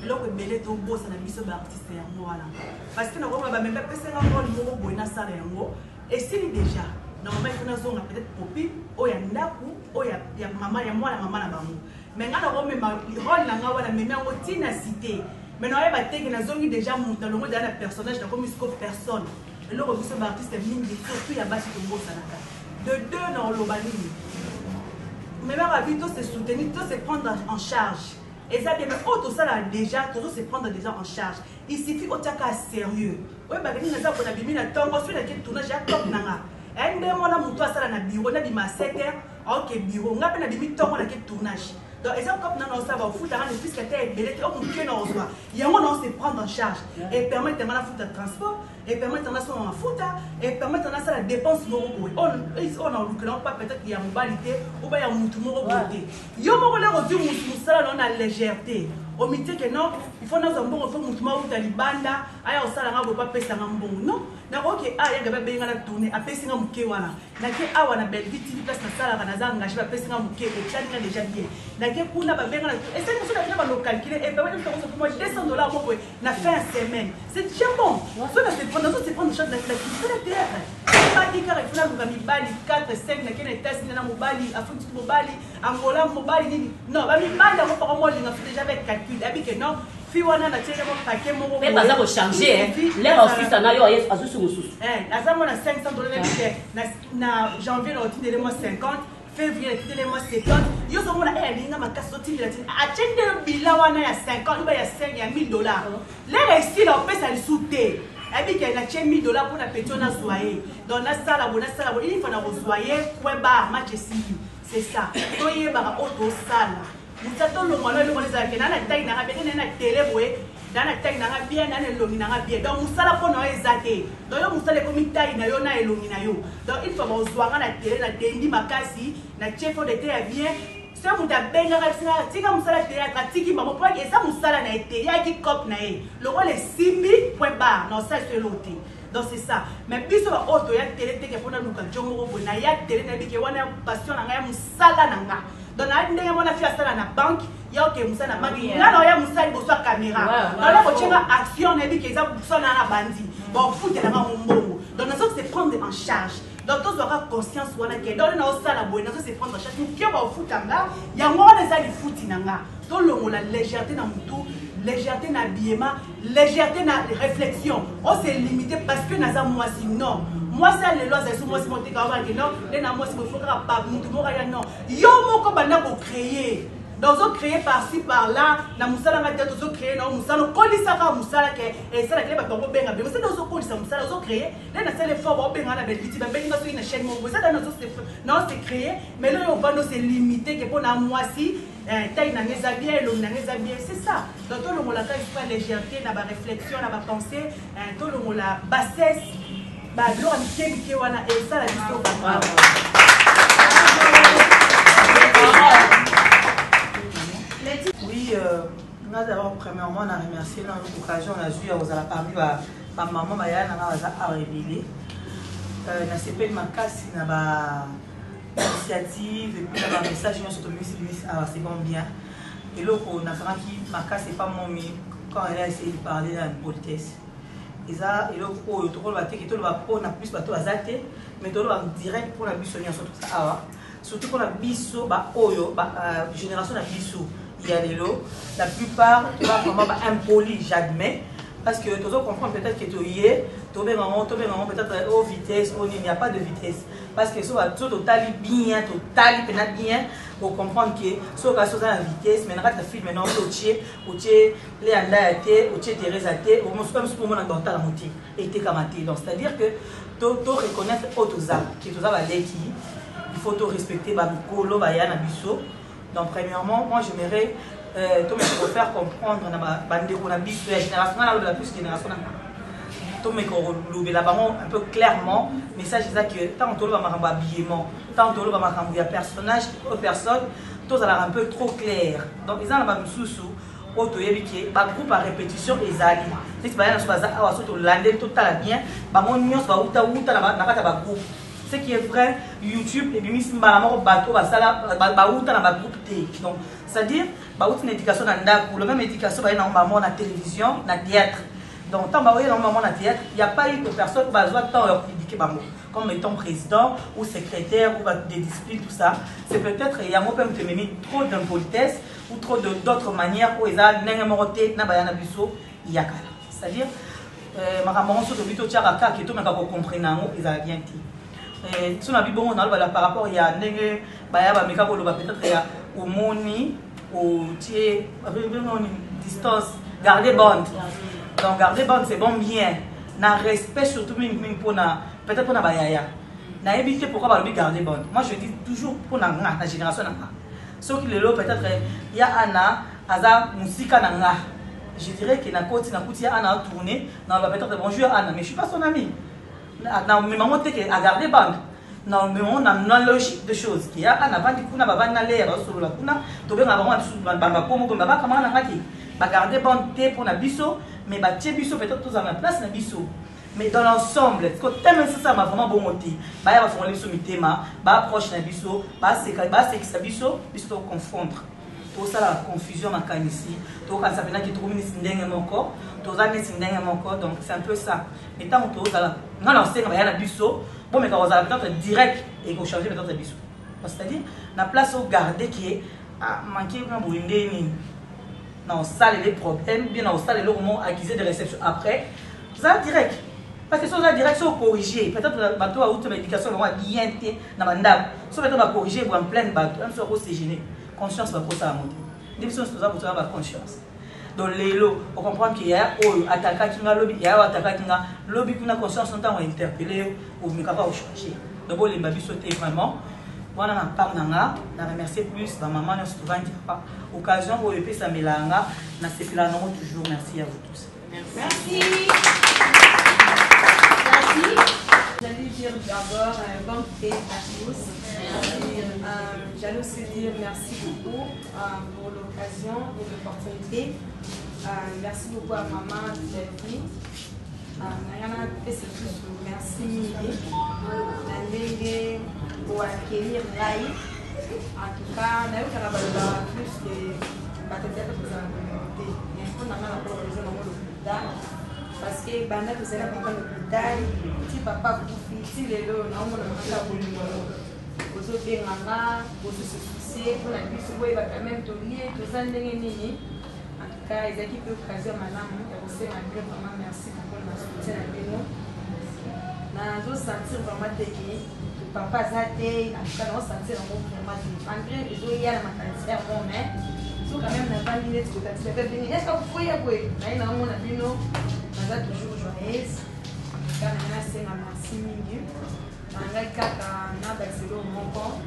Speaker 1: Eloko belé to bossa na biso ba artiste ya mwana. Parce que na ko ba même pesa nga rôle moko boina sala yango et c'est déjà normalement il faut na zonga peut-être copine o ya ndaku o ya mama ya mwana mama na bango. Mais nga na ko me rôle na nga wana me na tina cité. Maintenant, il y a déjà mon talon dans le personnage, comme personne. Et là, on artiste mingi, surtout il y a bas de deux dans le banini.
Speaker 3: mais même à tout se soutenir, tout se prendre en charge. Et ça, mais tout ça là déjà, tout se prendre déjà en charge. Il suffit au cas sérieux. Oui, bah, nous avons un bimi na temps, on fait le tournage à top nanga. Et nous avons un mouton à ça na bureau, na bima 7h, ok bureau, on a un bimi temps on a quel tournage. Donc, exemple, comme nous avons un foot, puisque tu es belé, on peut nous reçoit. Il y a un moment se prendre en charge et permettre de faire le transport, et permettre de faire un foot, et permettre de faire la dépense. On a pas peut-être qu'il y a une mobilité ou bien il y a un mouton. Il y a un moment où on a légèreté. Au métier que non, il faut nous avoir un bon mouvement où tu as les bandes, aïe, au salaire, on ne peut pas payer ça en bon. Non, ok, aïe, il y a des gens qui tournent, à payer ça en bouquet. Na ke awa na belle vite place na sala kana za engagé ba pesa ngamuke et tchani déjà bien na ke kuna ba benga et c'est nous ça va nous calculer et permettre de faire moi $200 moi na fin de semaine c'est déjà bon ça c'est prendre chose de la théâtre pas dit car il faut nous gami bali 4 5 na ke na test na mobali afrique mobali angola mobali nini non ba mi bali na ko moi linga déjà avec calcul abi que non fiwana na tcheke mo paquet mo
Speaker 7: mais baza ko changer l'air aussi ça na yo azusu mususu
Speaker 3: azamo na $500 na janvier le mois 50 février le mois 70 yo so mona linga makaso tindela tin achende bila wana ya 50 ba ya 5 ya $1000 les ici là on peut ça le souter abi que na $1000 pour na pétion na soyer donc na sala il faut na soyer point bar match ici c'est ça to yeba auto sala mutato lo mwana lo mwana za ke na taille na be na télé boye dans la taille na bien dans le longi na bien donc musala ko na ezate donc yo musala ko mi taille na yo na elongi na yo donc il faut bozwanga na télé na dendi makasi na chef de terre bien c'est muta benga ka sina tika musala théâtre tiki mamo pour que ça musala na été ya ki cop na e le rôle est 6000 point bar non ça c'est l'autre donc c'est ça mais biso ba auto ya télé teke pona luka jongo ko na ya télé na bike wana passion na nga musala na nga donc ndenge mona fi asala na banque ya ok musala na banque ngana ya musala boso caméra dans la coaching action na bike za busona na bandi bon foot na mbongo donc ça c'est prendre en charge donc tous aura conscience wana ke donc na osala boye na ça c'est prendre en charge ki ba foot nga ya ngona za li foot nanga to longo la légèreté na mutu légèreté na biema légèreté na réflexion on s'est limité parce que naza moi si non moi c'est les lois c'est moi c'est monter quand même non les na moi c'est faut faire pas mutu mo ya non yo moko bana ko créer donc on créer par-ci par-là na musala na tête on créer non musala kolisa ka musala ke et ça la clé ba ko benga be c'est dans kolisa musala on créer les na c'est les fort ba benga na belle ba benga sur une chaîne mo ça dans non c'est créer mais là on va nous c'est limité que pour na moi si taille na ngeza bien l'homme na ngeza bien c'est ça donc tout le monde la pas légèreté na ba réflexion na ba pensée tout le monde la bassesse ba lo amike wana et ça la mission
Speaker 1: oui nous d'abord premièrement on a remercié dans l'occasion on a vu aux parmi ba maman ba yana na baza a révéler na sepel makasi na ba initiative et puis dans le message surtout c'est bon bien et là on a fait qui Maka c'est pas mon mi quand elle a essayé de parler dans une politesse et ça et là on tout le bateau qui tout le bateau on a plus bateau azate mais tout le direct pour la bissonia surtout ça surtout pour la bisso ba oyo ba génération la bisso il y a des lots la plupart tu vas vraiment impoli j'admets parce que tu dois comprendre peut-être que tu y es peut-être aux vitesses, il n'y a pas de vitesse. Parce que ça va totalement bien, bien, pour comprendre que ça va être la vitesse, mais quand tu filmes maintenant, tu es Léanda, tu es Thérèse, tu es comme si tu es dans la moitié, et tu es kamaté. Donc c'est-à-dire que tu dois reconnaître Otoza, qui est Otoza il faut te respecter, Babukolo, Bayana, Bisso. Donc premièrement, moi j'aimerais tout me faire comprendre la génération la plus génération tout me un peu clairement message que tant que l'on habillement tant que l'on a personnage aux personnes tous un peu trop clair donc ils ont la sous auto yebiki ba groupe à répétition ezali c'est ba yana sobaza awa soto lande total bien ba mon nyos ba uta na kata ba groupe ce qui est vrai YouTube et bimis mbala moko bato ba sala ba uta na ba groupe T donc c'est-à-dire ba uta na éducation na ndaku le même éducation ba na maman na télévision na théâtre donc tant ba na maman na théâtre il y a pas eu de personne ba zoa tant leur éduquer bango comme étant président ou secrétaire ou des disciplines tout ça c'est peut-être il y a mo peut me mis trop d'impolitesse ou trop d'autres manières où ils ont n'engagé moroté na bayana biso yakala c'est-à-dire ma maman sur le bito tiaraka qui tout mais pas comprendre ils a bien dit
Speaker 3: so na bibongo na par rapport ya ndenge baya ba meka koloba peut-être ya omoni au tie avec une distance garder bande. Donc garder bande c'est bon bien. Na respect surtout pour na peut-être pour na bayaya. Na éviter pourquoi ba garder bande. Moi je dis toujours pour na génération na. Sauf que le lot peut-être ya ana aza musika na nga. Je dirais que na côté na kuti ya ana tourner na va peut-être bonjour Anna mais je suis pas son ami. Na mais maman te que à garder bande. Non mais on a une logique de choses qui a ana vandi kuna ba na leya ba solo la kuna to be ngaba biso ba komo ko ba kama na ngaki ba garder bande te pour na biso mais ba tie biso peut-être tous à ma place na biso. Mais dans l'ensemble, même si ça m'a vraiment bon motif, bah il va faire les mitema, bah approche na biso, bah c'est que biso confondre. Tout ça la confusion ma ici, tout quand ça fait qui trouve une ndenge moko, tout ça n'est ndenge moko, donc c'est un peu ça. Mais tant que tout ça là, non non c'est na biso, bon mais quand on a peut-être direct et qu'on changer peut-être biso. C'est-à-dire la place au garder qui est à manquer quand vous indé non ça les problèmes, bien dans ça les moments accusés de réception après, ça direct. Parce que si on a direct, si on corrige, peut-être que bateau a outre médication, on va bien être dans le mandab. Si on va corriger, on va en plein bateau, on va se gêner. Conscience va pour ça à monter. Des choses que vous avez conscience. Donc les lots, on comprend qu'il y a un attaquant qui a lobby, il y a un attaquant qui a lobby qui a conscience, on va interpeller ou ne pas changer. Donc les babis sauter vraiment. Voilà, on parle d'anga, on remercie plus ma maman, on se trouve pas. Occasion où on peut s'améliorer, on se fait la norme toujours. Merci à vous tous.
Speaker 2: Merci.
Speaker 8: J'allais dire d'abord bonne fête à tous. J'allais aussi dire merci beaucoup pour l'occasion et l'opportunité. Merci beaucoup à maman Delphine. Merci Midi. Pour accueillir Rai. En tout cas, on a eu plus de peut-être que vous avez communauté. Mais on a mal à proposer dans l'hôpital. Parce que banda tout cela pour l'hôpital, si papa vous si les deux non on a voulu aux autres mama aux se soucier pour la vie souvent il va quand même tourner tout ça nini en tout cas ils équipent occasion madame et aussi malgré vraiment merci pour le soutien avec nous na zo sentir vraiment que papa zate en tout cas on sentir vraiment malgré ils ont hier ma cancer bon mais so quand même na 20 minutes que tu as venir est-ce que vous pouvez appuyer na on a bino naza toujours joyeuse car na c'est na merci mingi na kaka na baselo moko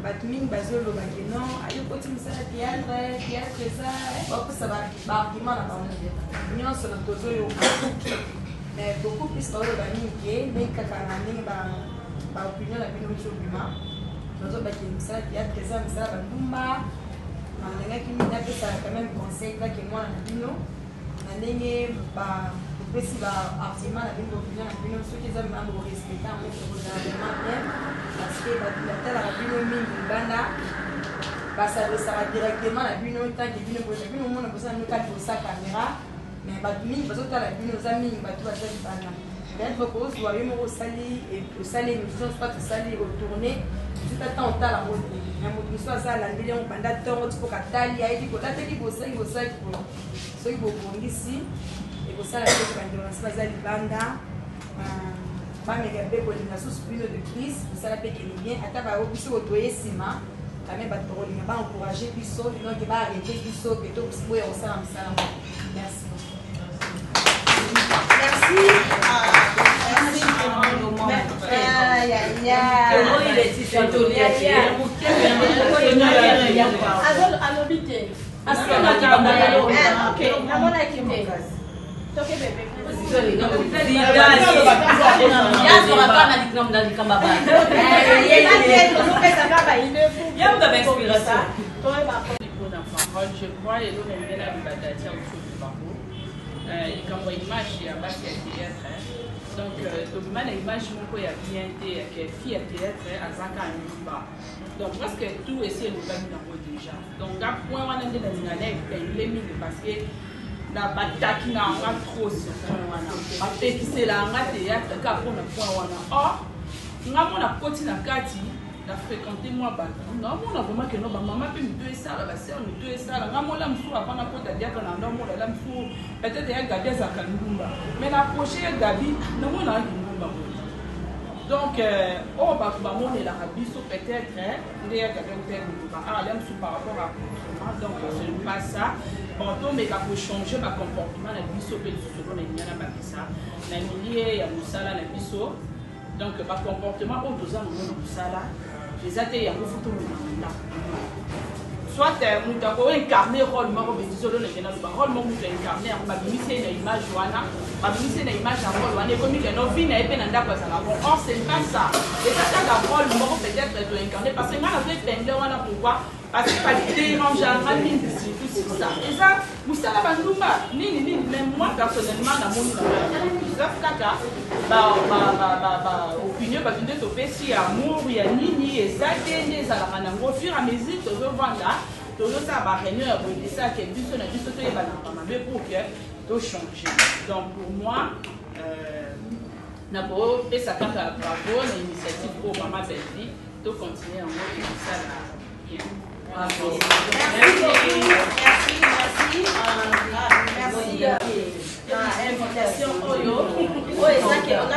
Speaker 8: batu mingi bazolo bakeno ayo koti misala théâtre ça ba ça ba argument na bango nyonso na tozo yo mais beaucoup plus par le baniki mais kaka na ndenge ba opinion na bino cho bima tozo bakeno misala théâtre ça misala bandumba na ndenge kimi na pesa quand même conseil ka ke moi na bino na ndenge ba pesi ba argument na bino opinion na bino ceux qui aiment vraiment respecter en fait vraiment bien parce que la telle la bino mingi banda ba s'adressera directement na bino tant que bino pour bino mona pour ça nous cadre sa caméra mais ba mingi ba zota la bino za mingi ba tu ba zali banda d'être cause doit y mo sali et au sali nous sommes pas sali retourner tout à temps ta la mode na moto so ça la ndile on banda tongo tipo katali ya eti ko la teki ko sai ko so ibo bongisi et pour ça la chose quand on se passe à libanda pas mais gabe ko linga sous pino de Christ pour ça la paix qui est bien ata ba obiso otoye sima quand même ba to linga ba encourager biso donc ba arrêter biso que to pour ya osala msala merci
Speaker 9: Je crois que l'on aime bien la bataille autour du barreau. Et quand on image, il y a pas de théâtre. Donc, l'image qui a bien été, qui est fille à théâtre, à Zaka et Mouba. Donc, parce que tout est le bas déjà. Donc, à point, on a des les mines parce que la bataille qui n'a pas trop sur le point. Après, c'est la théâtre, qui a point. Or, nous avons la côté de la fréquenté moi non on a vraiment que non maman peut me tuer ça la sœur me tuer ça la maman là me fout à pendant que d'ailleurs dans l'endroit là me fout peut-être il y a Gabi à Kanumba mais la prochaine Gabi non on a Kanumba Donc, on va parler de l'Arabie, peut-être, il y a par rapport à comportement, donc ce n'est pas ça. Bon, mais quand vous changez ma comportement, la biso peut se souvenir de ça. La milieu, il y a Moussala, la biso. Donc, ma comportement, on doit nous Moussala. Les athées, il y a beaucoup de monde. Soit nous avons incarné le rôle, nous avons incarné une image, une image à rôle, on est comme une or, c'est pas ça. Et ça, c'est un rôle, nous peut-être incarné parce que nous avons peindre, pourquoi? Parce que pas dérange à tout ça. Et ça, vous savez, même moi, personnellement, dans mon opinion, parce que nous avons amour, il y a nini, et ça, au fur et à mesure que je vois là, tout ça va réunir ça qui est plus sur la juste mais pour que tout change. Donc pour moi, d'abord, et ça quand bravo l'initiative pour Maman Belvi, tout continuer en mode ça là. Bien. Bravo.
Speaker 2: Merci. Invitation Oyo. On a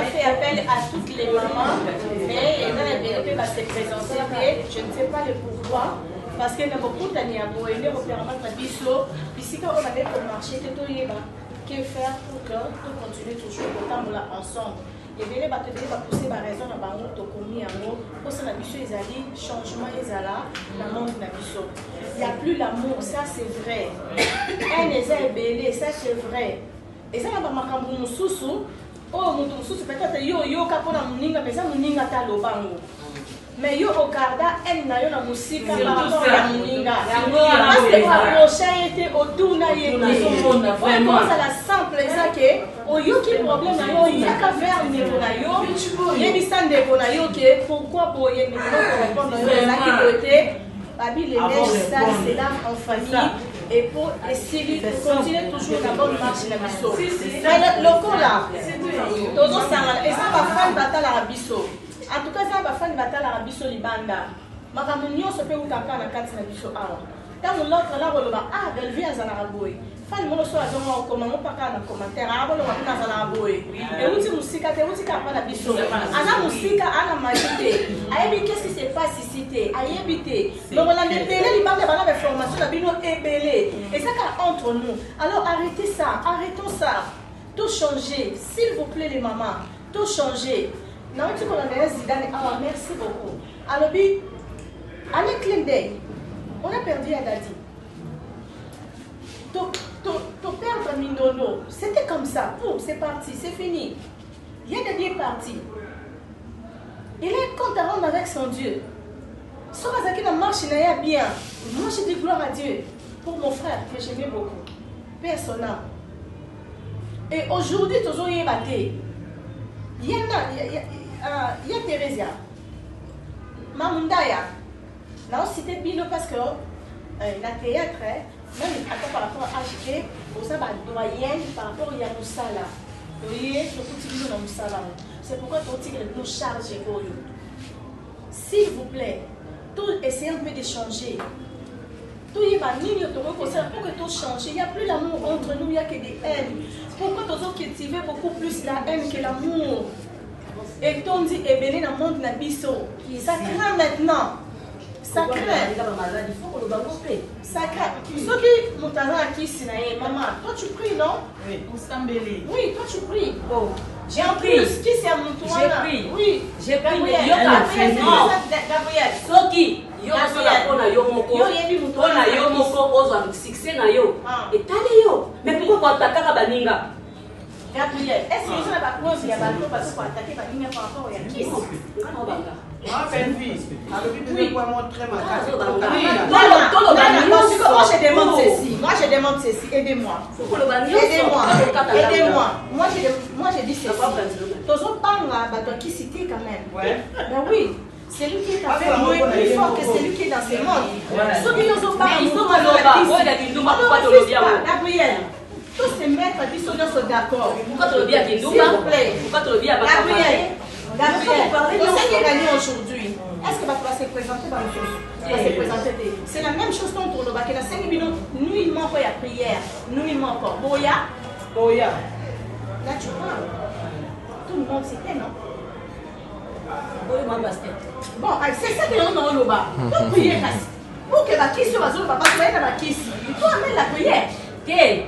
Speaker 2: fait appel à toutes les mamans, mais elles va se présenter. Je ne sais pas le pourquoi. Parce que nous avons beaucoup d'années à voir, nous avons permis de biso, ici quand on avait pour marcher, que faire pour que tout continue toujours autant ensemble. Et bien, va pousser ma raison dans le monde commis en haut, pour que la biso est allée, changement est là, dans le monde de la biso. Il n'y a plus l'amour, ça c'est vrai. Un est ébélé, ça c'est vrai. Et ça, on a marqué mon sous-sous. Oh, mon sous-sous, peut-être yo, kapona muninga, mais ça muninga ta lobango. Mais yo regarda elle na yo na musika par rapport à muninga. Parce que le prochain était autour na yé. Vraiment ça la simple ça que au yo qui problème na yo yaka vers niveau na yo. Yebi sande ko na yo que pourquoi pour yé mais pour répondre na yo ça qui côté babi les neiges ça c'est là en famille. Et pour essayer de continuer toujours la bonne marche de la biso. Le coup là, toujours ça, et ça va faire battre la biso. En tout cas, ça va faire battre la biso libanda. Ma camunion se peut ou taper la carte de la biso awa. Quand l'autre là, on va elle vient à la boue. Fan mon so a donc comment on pas dans commentaire ah bon on va dans la boue. Et où tu musika te où tu capable la biso. Ana musika ana majité. Ayebi qu'est-ce qui se passe ici te? Ayebité. Donc on a débélé libanda bana de formation la bino ébélé. Et ça entre nous. Alors arrêtez ça, arrêtons ça. Tout changer, s'il vous plaît les mamans. Tout changer. Non, tu connais les Zidane. Ah merci beaucoup. Alors bi allez clin d'œil. On a perdu Adadi. Ton père Mindono, c'était comme ça. C'est parti, c'est fini. Yadadi est parti. Il est compte à rendre avec son Dieu. Sorazaki n'a marché n'a bien. Moi je dis gloire à Dieu pour mon frère que j'aimais beaucoup. Personnel. Et aujourd'hui, tous les battés. Il y a Thérésia. Mamundaya. Là, on citait Bilo parce que la théâtre, même par rapport à HG, vous avez une doyenne par rapport à Moussala. Vous voyez, c'est pourquoi tout nous charge. S'il vous plaît, tout essayez un peu d'échanger. Tout y va, pour que tout change. Il n'y a plus l'amour entre nous, il n'y a que des haines. Pourquoi nous avons cultivé beaucoup plus la haine que l'amour? Et on dit, ébélé dans le monde de la biso. Ça craint maintenant. Ça craint. Il faut qu'on le bagote. Ça craint. Ceux qui m'ont dit, maman, toi tu pries, non?
Speaker 3: Oui, Moussambélé.
Speaker 2: Oui, toi tu pries. Bon. J'ai appris. Qui c'est à mon tour? J'ai pris. Oui. J'ai pris. Gabriel.
Speaker 7: Soki. Yo na yo moko. Yo na yo moko ozwa succès na yo. Etali yo. Mais pourquoi attaquer baninga?
Speaker 2: Gabriel, est-ce que vous avez la cause il y a bateau parce qu'on attaquer baninga par rapport à qui?
Speaker 1: Moi, Benvi, oui, moi, montrer ma carte.
Speaker 2: Moi, je demande ceci. Moi, je demande ceci. Aidez-moi. Aidez-moi. Aidez-moi. Moi, je dis ceci. Toujours pas qui cité quand même.
Speaker 1: Ouais.
Speaker 2: Ben oui. C'est lui qui est plus fort que celui qui est dans ce monde. Ceux qui n'ont pas Gabriel, tous ces maîtres qui sont d'accord. S'il vous plaît. Gabriel. Gabriel, on sait qu'il a gagné aujourd'hui. Est-ce qu'il va se présenter dans le c'est la même chose qu'on tourne au bac. Nous, il manque la prière. Nous, il manque. Boya. Là, tu parles. Tout le monde, c'était, non? Bon, c'est ça que nous avons là-bas. Pour prier, pour que la question va se faire, parce que la question, il faut amener la prière.
Speaker 7: Mais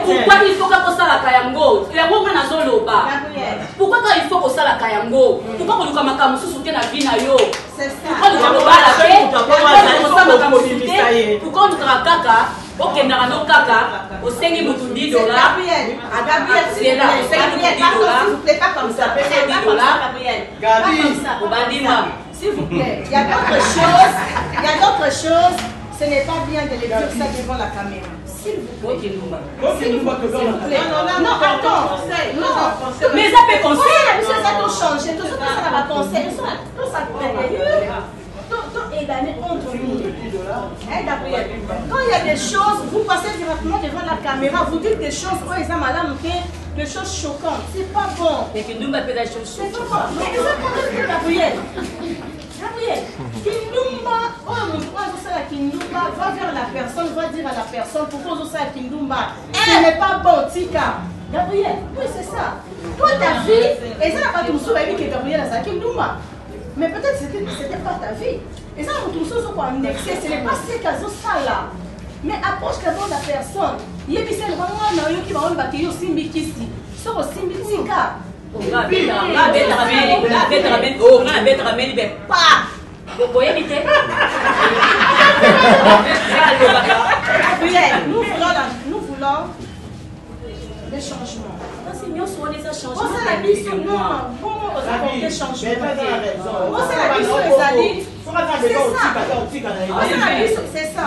Speaker 7: pourquoi il faut que ça la kayango? Pourquoi il faut que ça la kayango? Pourquoi on nous a soutenu la vie na yo?
Speaker 2: C'est ça.
Speaker 7: Pourquoi nous avons pas la paix? Pourquoi nous avons kaka? Ok, nous avons kaka. Au Seigneur Moutundi dollar. C'est là.
Speaker 2: S'il vous plaît, pas comme ça. S'il vous plaît, il y a d'autres choses. Il y a d'autres choses. Ce n'est pas bien de les dire ça devant la caméra. S'il vous plaît. S'il vous plaît. Non, attends. Non.
Speaker 7: Mais ça peut conseiller.
Speaker 2: Ça doit changer. Tout ça va conseiller. Tout ça entre nous. Quand il y a des choses, vous passez directement devant la caméra, vous dites des choses, oh, ils ont malade, des choses choquantes. C'est pas bon.
Speaker 7: Mais que nous m'appelle des choses
Speaker 2: choquantes. C'est pas bon. Mais ils ont parlé de Gabriel. Kindumba, oh mon frère, Kindumba, va vers la personne, va dire à la personne pourquoi on sait Kindumba. Ce n'est pas bon, Tika. Gabriel, oui, c'est ça. Toi, ta vie, et ça n'a pas tout souvenir que Gabriel a ça Kindumba. Mais peut-être que ce n'était pas ta vie. Et ça, on trouve ça en excès, ce n'est pas ce qu'elles ont ça là. Mais approche d'abord la personne. Il y a des gens qui vont bâtir aussi Mikisi. Ça aussi Mitika. Nous voulons des changements. C'est ça.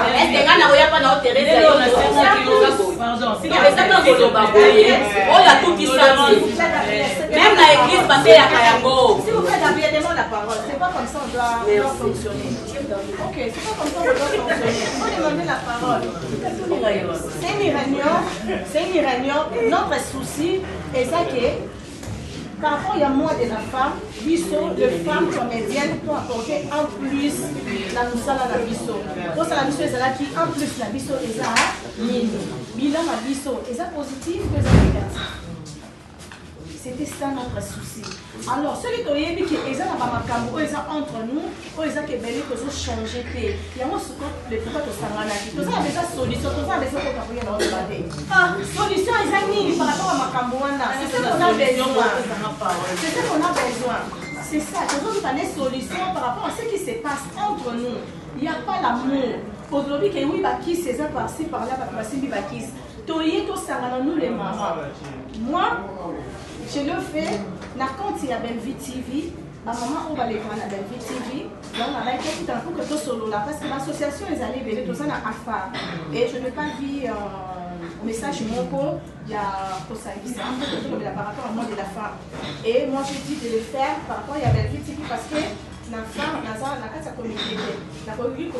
Speaker 7: Même la église passée à Kayango.
Speaker 2: S'il vous plaît, Gabriel, demande la parole. C'est pas comme ça on doit fonctionner. Ok, c'est pas comme ça on doit fonctionner. Il faut demander la parole. C'est une réunion. Notre souci est ça que par rapport à moi de la femme, biso, les femmes comédiennes pour apporter en plus la musala la biso. Pour ça la biso est là qui en plus la biso est là, bilan la biso est positif que ça négatif. C'était ça notre souci. Alors, celui qui a dit que les gens entre nous, ils ont changé. Il y a les pourquoi tu s'en vas. Tu as déjà solution, tu as besoin de solution, ils ont mis par rapport à Macambouana. C'est ce qu'on a besoin. C'est ce qu'on a besoin. C'est ça. Tu as des solutions par rapport à ce qui se passe entre nous. Il n'y a pas l'amour. Aujourd'hui, que oui, Bakis, c'est un par-ci, par-là, Bakis. Nous les mamans. Moi, je le fais, quand il y a Belvi TV, ma maman, on va les prendre à Belvi TV. Donc, on a été tout un coup que tout solo là, parce que l'association est allée vers tout ça à AFA. Et je n'ai pas vu un message mon il y a pour ça, par rapport à moi de la femme. Et moi, j'ai dit de le faire par rapport à Belvi TV parce que la femme, la communauté, la communauté,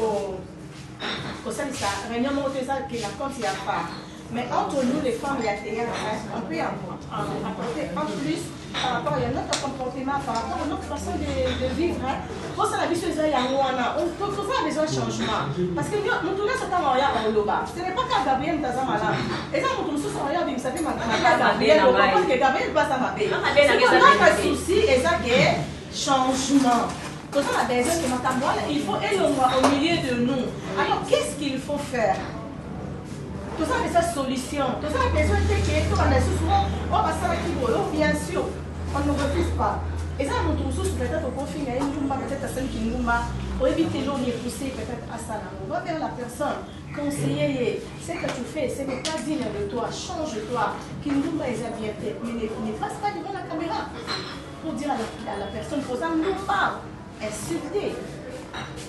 Speaker 2: que ça, réunion, que la compte, il y a pas. Mais entre nous, les femmes, il y a on peut apporter en plus par rapport à notre comportement, par rapport à notre façon de vivre. Pour ça, la vie, c'est ça, il y a besoin de changement. Parce que nous, tous les temps, ce n'est pas qu'à Gabriel qui est malade. Et ça, nous tous, vous savez, Gabriel, on comprend que Gabriel passe à ma paix. Notre souci, et ça qui est changement. Tout ça, il faut élever au milieu de nous. Alors, qu'est-ce qu'il faut faire? Tout ça, c'est sa solution. Tout ça, la besoin de que tout souvent, on va s'arrêter. Bien sûr, on ne refuse pas. Et ça, nous trouvons peut-être au confinement, peut-être à celle qui nous pour éviter l'eau, mais pousser peut-être à ça. On va vers la personne, conseiller, ce que tu fais, ce n'est pas digne de toi, change-toi, qui nous est bien fait, mais ne passe pas devant la caméra pour dire à la personne, pour ça, nous pas insulter.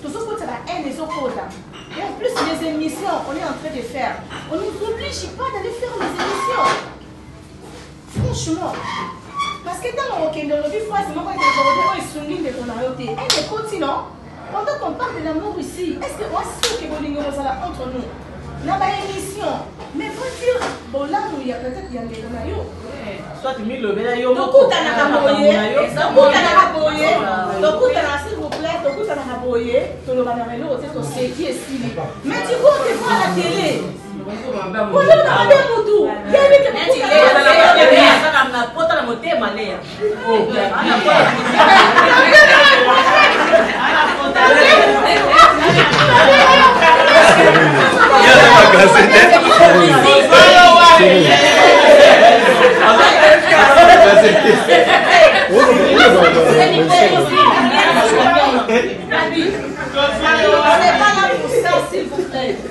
Speaker 2: Tout ça, c'est la haine des autres. Et en plus, les émissions qu'on est en train de faire, on ne nous oblige pas d'aller faire les émissions. Franchement. Parce que dans le Rokendo, le vie fois, c'est moi qui ai souligné de ton arrêté. Et les continents, pendant qu'on parle de l'amour ici, est-ce que moi, sûr que vous avez entre nous? Là, émission. Mais faut dire, bon, là où il y a peut-être il y a des Ronayo.
Speaker 1: Soit tu mets le Bénayo.
Speaker 2: Donc, tu as raboyé. Donc, tu as s'il vous plaît, donc tu as raboyé. Tu as raboyé. Tu as séqué. Mais du coup, tu vois à la télé.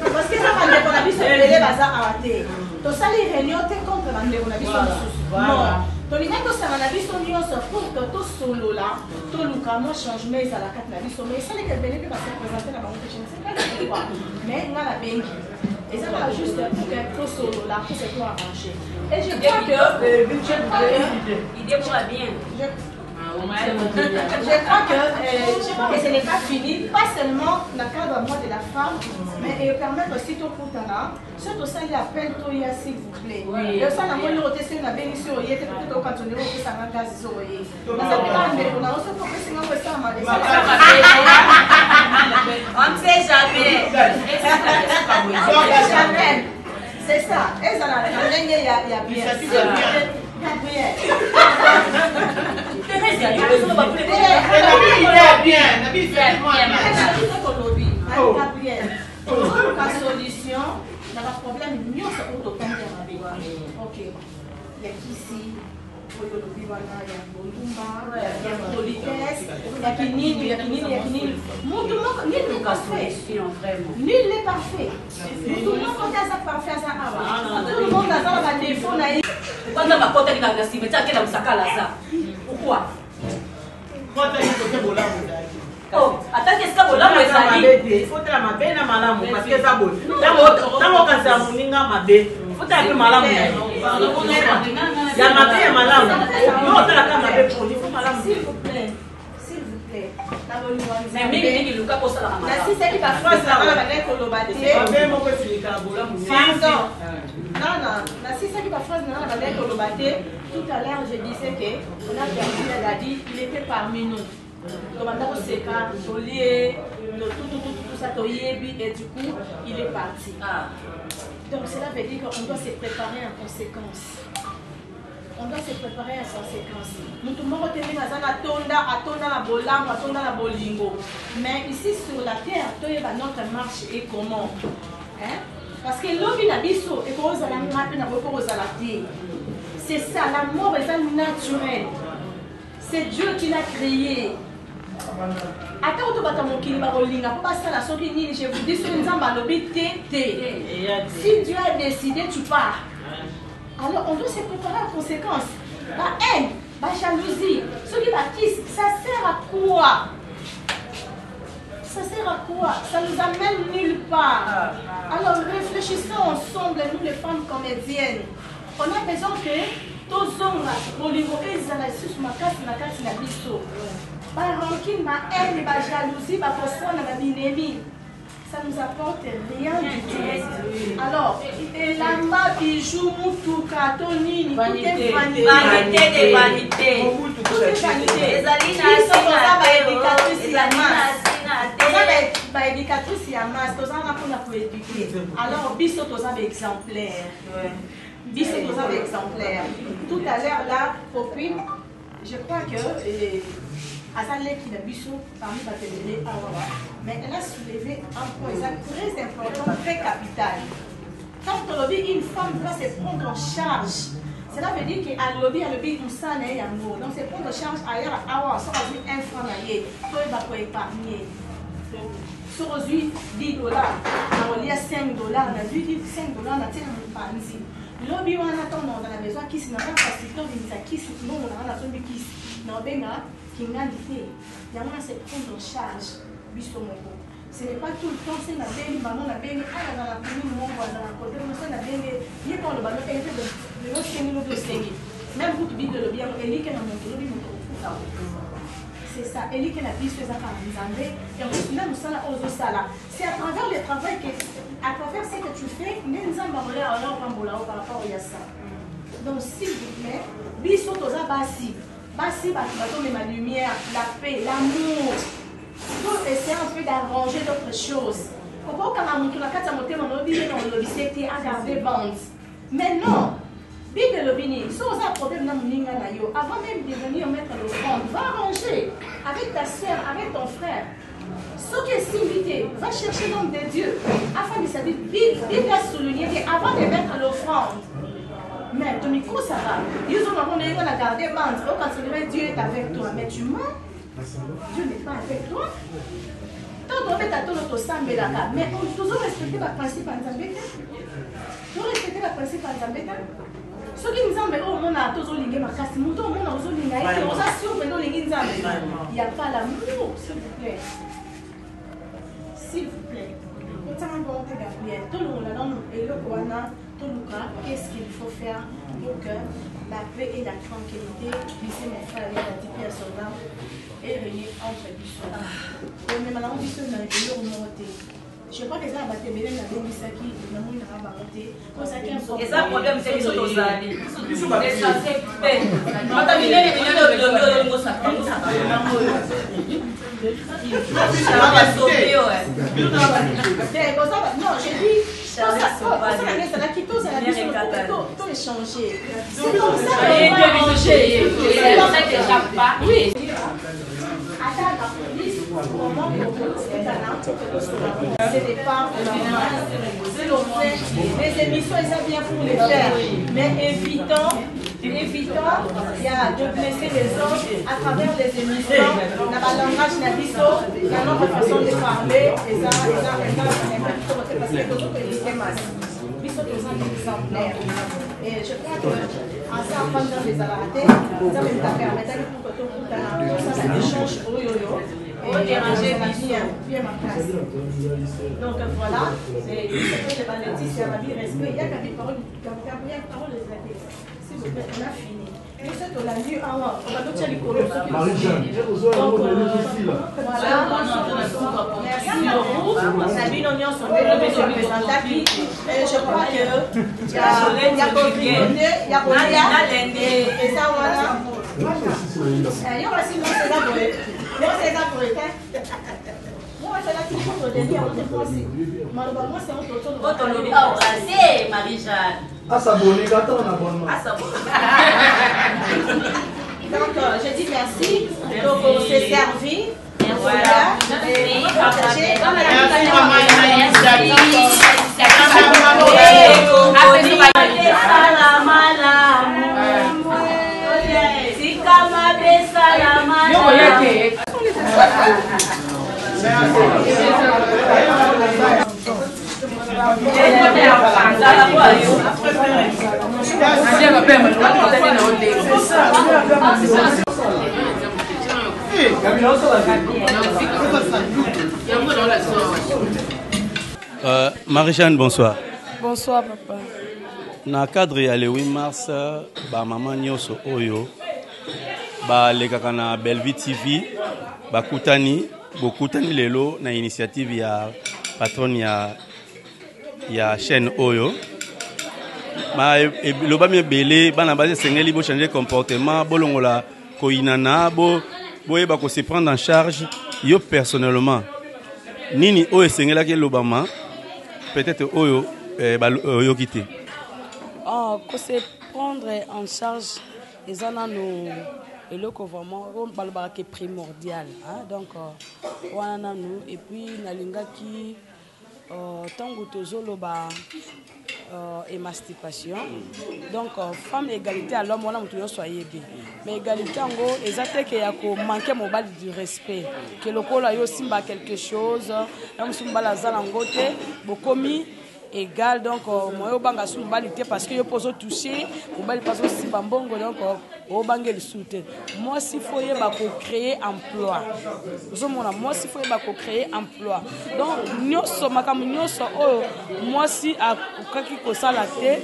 Speaker 2: Parce que ça va dépendre de la vie, c'est bazar à rater. Tout ça, les réunions, t'es contre la vie, non. Donc, les mecs, ça va la vie, sont pour que tout solo là, tout le cas, changement, ça la carte la vie, mais ça, les cabinets qui va se présenter la banque, je ne sais pas pourquoi. Mais on a la bengue. Et ça va juste pour que tout solo là, tout c'est tout arrangé. Et je crois que.
Speaker 7: Idée pour la bien.
Speaker 2: Je crois que ce n'est pas fini, pas seulement dans le cadre de la femme, mais permettre aussi tout pour là. Surtout ça, il y a peine, s'il vous plaît. Et ça, on a mis le testé, on a bénéficié, on a été peut-être au cantonné, on a fait ça dans le gaz, on a aussi compris, sinon,
Speaker 7: on ne sait jamais.
Speaker 2: Jamais. C'est ça. Et ça, il y a bien. Gabriel. Gabriel, la solution, dans le problème, nous sommes pour tomber dans la vie. Ok. Il y a ici, il y a Bolumba, il y a Politesse, il y a Kinini, il y a Kinini, il y a Kinini. Nul n'est parfait. Nul n'est parfait. Tout le monde a sa parfait, ça avant. Tout le monde a sa défaut.
Speaker 7: Kwanza makota ni na simeta kila msakala za. Pourquoi? Oh, atake sika bolamu ezali.
Speaker 5: Faut la mabe na malamu parce que ça bon. Tango kanza muninga mabe. Faut ta pe malamu. Ya mabe ya malamu. Yo tala kama mabe pour il faut malamu.
Speaker 2: S'il vous plaît. S'il vous plaît.
Speaker 7: Mais mingi luka posa la mama.
Speaker 2: Na si c'est qui va faire ça la bana ko lobate.
Speaker 5: Mabe mo ko filika bolamu.
Speaker 2: Non, la si c'est qui va faire ça la bana ko lobate. Tout à l'heure je disais que on a perdu la dit, il était parmi nous. Comme on a séquent, Joliet, tout ça, et du coup, il est parti. Donc cela veut dire qu'on doit se préparer en conséquence. On doit se préparer en conséquence. Nous tout le monde retenir à Tonda, à Bolam, à Tonda, à Bolingo. Mais ici sur la terre, notre marche est comment? Hein? Parce que l'homme il a biso et qu'on a la mappe n'a pas aux alatés. C'est ça, la mort est naturelle. C'est Dieu qui l'a créé. Attends, tu vas t'amoquer, tu vas rouler, pas ça la soirée ni je vous dis sur une jambe à l'obité. Si Dieu a décidé, tu pars. Alors on doit se préparer en conséquence. La haine, la jalousie, ce qui va kiss, ça sert à quoi? Ça sert à quoi? Ça nous amène nulle part. Alors réfléchissons ensemble, nous les femmes comédiennes. On a besoin que tous les hommes, les la biso. Par rancune, ma haine, ma jalousie, ma personne, ma binémie. Ça nous apporte rien du tout. Alors, et la ma bijou, moutou, katonini, tout est vanité.
Speaker 7: Vanité des vanités.
Speaker 2: Tout est vanité.
Speaker 7: Les alines,
Speaker 2: éducatrice y a masse, tous en pour éduquer. Alors, biso tous en exemplaire. Biso tous en exemplaire. Tout à l'heure là, copine, je crois que Azalé qui a biso parmi les télé, mais elle a soulevé un point très important, très capital. Quand on lobby, une femme doit se prendre en charge. Cela veut dire qu'à lobby, on s'en est amour. Donc, c'est prendre en charge ailleurs, à on sort un franc naïe, toi il va pas épargner. Sur 10 $, on y a 5 $, on a vu 5 $, on a tiré un panzi. Lobby, on attend dans la maison, qui s'est pas facilité, qui s'est non, on a la zone qui s'est non, benga, qui n'a dit, il y a un se prendre en charge, biso moko. Ce n'est pas tout le temps, c'est la belle, maman, la belle, ah, dans la commune, mon voisin, dans la côté, c'est la belle, il est dans le ballon, elle fait de l'autre série, de série. Même vous, tu dis de le bien, elle dit qu'elle a monté, elle dit c'est ça, elle dit qu'elle a dit que ça par exemple, et en plus, même ça, aux ça, c'est à travers le travail, à travers ce que tu fais, nous en parlons par rapport à ça. Donc, s'il vous plaît, biso toza basi, basi, ma lumière, la paix, l'amour. Il faut essayer un peu d'arranger d'autres choses. Mais non, Bible le béni, si on a un problème avant même de venir mettre l'offrande, va arranger avec ta soeur, avec ton frère. Ce qui est invité, va chercher l'homme de Dieu afin de savoir. Bible a souligné qu'avant de mettre l'offrande, mais ton micro ça va. Ils ont gardé bande, parce que Dieu est avec toi, mais tu mens. Dieu n'est pas avec toi. Tant qu'on met à ton auto-sambelaka, mais on toujours respecter le principe en Zambéta. Nous respecter le principe en Zambéta. Ce qui nous a dit, on a toujours ligé ma casse, on a toujours ligé, on a sûr que nous ligé Zambéta. Il n'y a pas l'amour, s'il vous plaît. S'il vous plaît. Tout le monde a et le Kouana, tout le cas, qu'est-ce qu'il faut faire pour que la paix et la tranquillité puissent mes frères et la dipie à son âme et régner entre les choses. Mais maintenant, on dit que nous avons remonté. Je crois que ça va te bénir dans les Misaki, nous avons remonté.
Speaker 7: Et ça, le problème, c'est qu'ils sont aux alliés. Ils sont censés faire. On a mis les millions de ça. Ça va sauver, ouais.
Speaker 2: Non, j'ai dit. Ça la quito, ça la quito, tout échanger. C'est comme ça qu'on va manger.
Speaker 7: C'est comme ça que j'aime pas. Oui.
Speaker 2: Attends, la police, comment c'est des parts, c'est l'offre. Les émissions, elles sont bien pour les faire. Mais évitons, il y a de blesser les autres à travers les émissions. Dans le langage nabiso, il y a notre façon de parler. Et ça, parce que les autres, ils sont exemplaires. Et je crois qu'en ça, pendant les arrêtés, ça va permettre pour que tout le monde échange et déranger bien ma classe. Donc voilà, c'est ce que les Laetitia m'a dit, respect, il y a des paroles des athées. S'il vous plaît, on a fini. Et c'est que la nuit, on va tout les colons. Donc voilà, merci beaucoup. Salut, nous sommes représentatifs. Et je crois que il y a il y a et ça voilà. Il y aura sinon c'est là pour moi c'est là pour moi c'est là qui pour le dire on te pense. Malheureusement c'est
Speaker 7: autre c'est Marie-Jeanne.
Speaker 10: Ah ça bonne gâteau on a bonne.
Speaker 7: Ah ça bonne.
Speaker 2: Donc je dis merci. Donc on s'est servi.
Speaker 7: Voilà.
Speaker 11: Marie-Jeanne, bonsoir.
Speaker 8: Bonsoir, papa.
Speaker 11: Na cadre ya le 8 mars, ba maman nyoso oyo, ba lekaka na Bellevue TV, ba kutani lelo na initiative ya patron ya chaîne oyo. Ma loba mi belé bana base sengeli bo changer comportement, bolongola ko inana bo ba ko se prendre en charge yo personnellement. Nini oyo sengela ke lobama peut-être oyo yo quitté.
Speaker 8: Ah, ko se prendre en charge les anano et le vraiment qui est primordial, hein? Donc wana nous et puis nalinga qui tango tozolo ba émancipation, donc femme égalité à l'homme wana mutu soyez bien, mais égalité en gros exacte que ya ko manquer mobile du respect que lokola yo simba quelque chose na musumba la zala ngote bokomi égal, donc moi au banga sous balité parce que je pose toucher au bal pas aussi bambongo, donc au banga le soutien moi s'il faut y avoir créer emploi moi s'il faut y avoir créer emploi, donc nyoso makam nyoso moi si à kaki ko sala te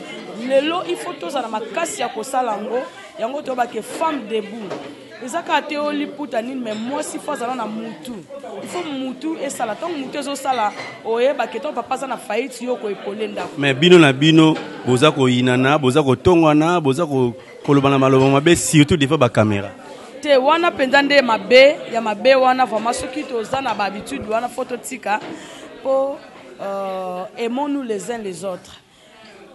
Speaker 8: lelo il faut tous na makasi ya ko sala ngo yango to ba que femme debout ezaka te oli puta nini, mais moi si faut ça na mutu il faut mutu et sala tant mutu zo sala oye ba que ton papa ça na faillite yo ko epolenda, mais
Speaker 11: bino na bino boza ko inana boza ko tongwana boza ko kolobana maloba mabe surtout des fois ba caméra
Speaker 8: te wana pendande mabe ya mabe wana vraiment ce qui to za na ba habitude wana photo tika po
Speaker 3: aimons-nous les uns les autres.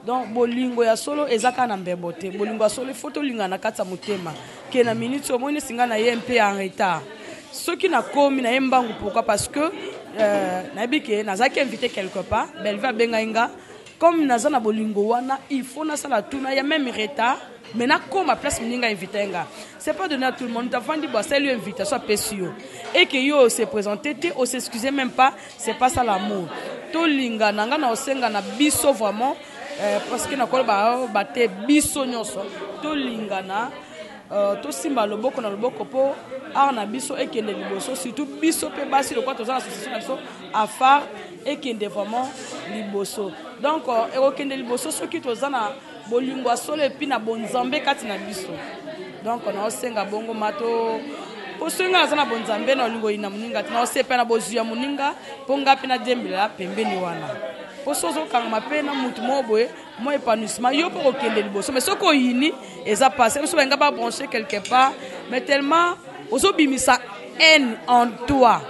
Speaker 3: Donc bolingo ya solo ezaka na mbebote bolingo ya solo photo linga na kata mutema ke na minute omoni singa na ye mpe en retard soki na komi na ye mbangu pourquoi parce que na bike nazaki invité quelque part Belvi abenga inga comme naza na bolingo wana il faut na sala tuna ya même retard mais na comme place mninga invité nga c'est pas donné à tout le monde t'as dit bah c'est lui invitation pesio et que yo se présenter on s'excuser même pas c'est pas ça l'amour to linga nanga na osenga na biso vraiment parce que nakolo ba te biso nyoso to lingana to simba loboko na loboko po na biso ekende liboso surtout biso pe basi le quoi to za association biso afar ekende vraiment liboso donc ekende liboso soki to za na bolingo solo epi na bonzambe kati na biso donc na osenga bongo mato osenga za na bonzambe na olingo ina muninga na osepa na bozuya muninga ponga pe na dembela pembeni wana posozo kangama pe na mutu moboye mo épanouissement yo pour okende liboso mais soko yini eza passé so benga ba brancher quelque part mais tellement ozobimisa haine en toi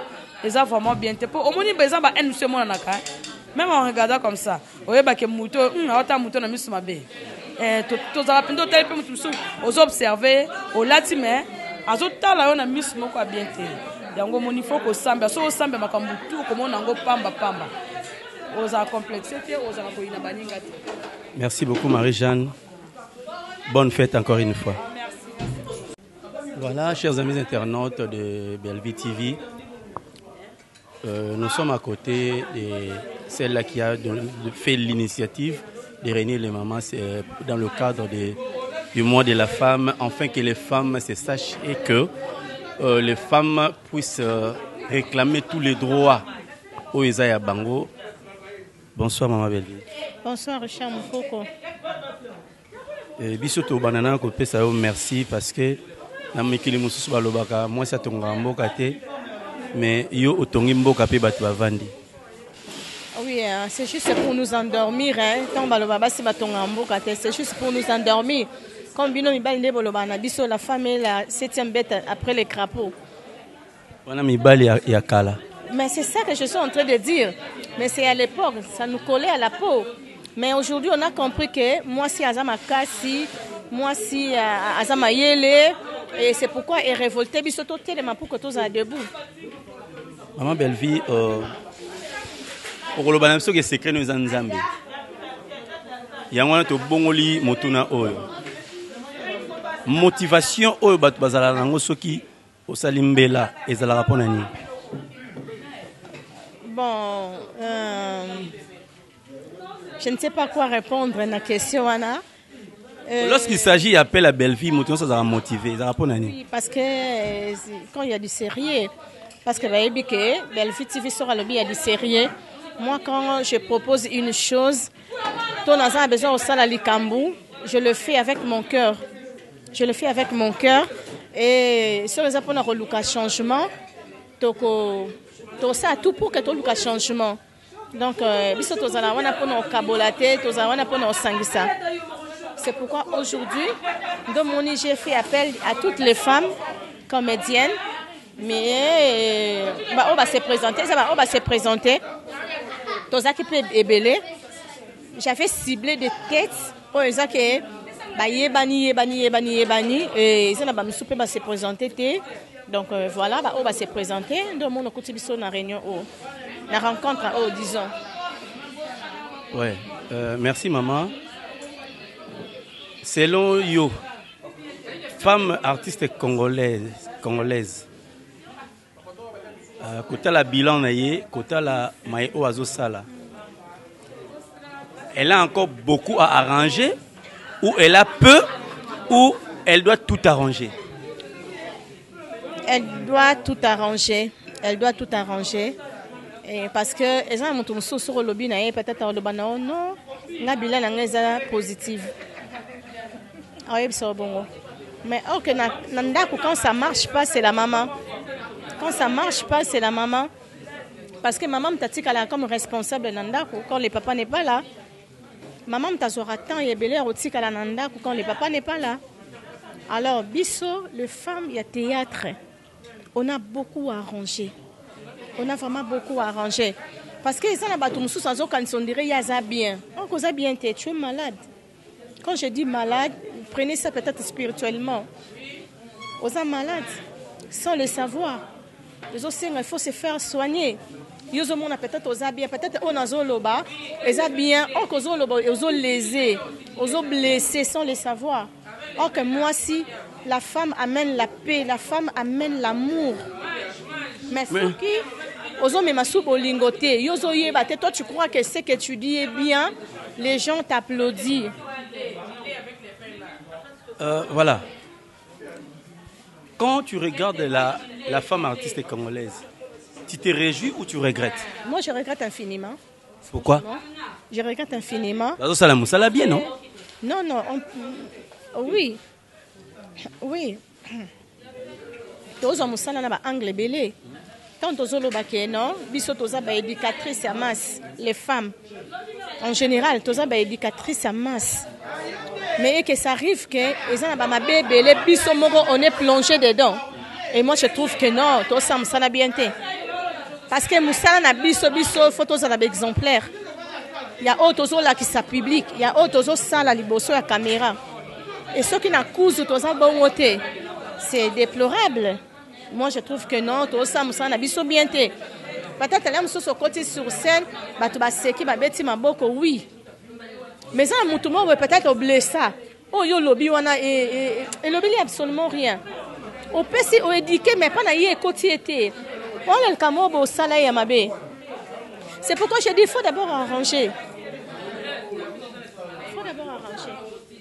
Speaker 3: eza vraiment bien te pour omoni beza ba haine se mona naka même en regardant comme ça oyeba ke mutu ota mutu na misu mabe to za pendo tel pe mutu so observer o lati mais azotala yo na misu moko a bien te yango moni faut ko samba so samba makambu tout comme on ngo pamba pamba.
Speaker 11: Merci beaucoup Marie-Jeanne. Bonne fête encore une fois. Voilà, chers amis internautes de Belvi TV, nous sommes à côté de celle-là qui a fait l'initiative de réunir les mamans dans le cadre du mois de la femme, afin que les femmes se sachent et que les femmes puissent réclamer tous les droits au Isaiah Bango. Bonsoir Maman Belvi.
Speaker 2: Bonsoir Richard Moukoko.
Speaker 11: Bisoto banana ko pesa yo merci parce que na mikili mususu balobaka moi ça tonga mboka te mais yo otongi mboka pe batu bavandi.
Speaker 2: Oui, c'est juste pour nous endormir hein. Tant baloba si batonga mboka te c'est juste pour nous endormir. Comme bino mibali ne boloba na biso la femme est la 7e bête après les crapauds.
Speaker 11: Wana mibali ya kala.
Speaker 2: Mais c'est ça que je suis en train de dire. Mais c'est à l'époque, ça nous collait à la peau. Mais aujourd'hui, on a compris que moi, si Azama Kassi, moi, si Azama Yele, et c'est pourquoi il est révolté, bisoto tellement pour que tous soient debout.
Speaker 11: Maman Belvi, pour le banamso que secret nous en Zambie. Yangwana to bongoli motuna oyo. Motivation oyo bat bazala nango soki osalimbela ezala rapona ni.
Speaker 2: Bon, je ne sais pas quoi répondre à la question, Anna.
Speaker 11: Lorsqu'il s'agit d'appel à Belvi, ça sera motivé.
Speaker 2: Oui, parce que quand il y a du sérieux, parce que Belvi TV sera le il y a du sérieux. Moi, quand je propose une chose, ton a besoin au Salali Kambou, je le fais avec mon cœur. Je le fais avec mon cœur. Et sur les apports de changement, tout ça tout pour que tout le changement. Donc biso tozala wana pono kabolate tozala wana pono sangisa. C'est pourquoi aujourd'hui dans mon j'ai fait appel à toutes les femmes comédiennes mais on va se présenter ça va se présenter toza qui peut ébélé. J'avais ciblé des têtes pour ça que yebani et ça va me souper va se présenter. Donc voilà, on va se présenter. Dans mon côté, na réunion, la rencontre, disons.
Speaker 11: Ouais, merci maman. Selon yo, femme artiste congolaise, kota la bilan naye, kota la maye oazo sala. Elle a encore beaucoup à arranger, ou elle a peu, ou elle doit tout arranger.
Speaker 2: Elle doit tout arranger. Elle doit tout arranger. Et parce que les gens ont sur le lobby, peut-être le banane, non, la bilan est positive. Mais quand ça marche pas, c'est la maman. Quand ça marche pas, c'est la maman. Parce que maman m'tatique elle comme responsable Nandako quand le papa n'est pas là. Maman m'tazora tant et belé rotique à la Nandako quand le papa n'est pas là. Alors biso, les femmes, il y a théâtre. On a beaucoup arrangé. On a vraiment beaucoup arrangé. Parce que ça n'a pas tout sous sans aucun son dirait yaza bien. On cause bien tu es malade. Quand je dis malade, prenez ça peut-être spirituellement. Aux malades sans le savoir. Les autres il faut se faire soigner. Yozo mona peut-être aux bien, peut-être on a zoloba, ils a bien, on cause loba, ils ont lésé, ils ont blessé sans le savoir. Or que moi si la femme amène la paix, la femme amène l'amour. Mais ce qui Ozo me masou bolingoté, yozo yebate, toi tu crois que ce que tu dis est bien, les gens t'applaudissent.
Speaker 11: Voilà. Quand tu regardes la femme artiste congolaise, tu te réjouis ou tu regrettes?
Speaker 2: Moi je regrette infiniment.
Speaker 11: Pourquoi?
Speaker 2: Je regrette infiniment.
Speaker 11: Ça l'a bien, non?
Speaker 2: Non, non, oui. Oui. Tozo musala na ba angle belé. Tant tozo lobake non, biso toza ba éducatrice à masse, les femmes. En général, toza ba éducatrice à masse. Mais que ça arrive que ils ont ba mabé les biso moko on est plongé dedans. Et moi je trouve que non, toza musala bien té. Parce que musala na biso photos à exemplaire. Il y a autre chose là qui ça public, il y a autre chose ça la liboso la caméra. Et ceux qui n'a cause toza bon côté, c'est déplorable. Moi je trouve que non, toza musala na biso bien té. Peut-être là muso côté sur scène, ba to ba seki ba beti maboko oui. Mais ça mutu mo peut-être blessé. Oh yo lobby wana et lobby absolument rien. On peut si on éduquer mais pas na yé côté été. On le kamobo sala ya mabe. C'est pourquoi je dis il faut d'abord arranger.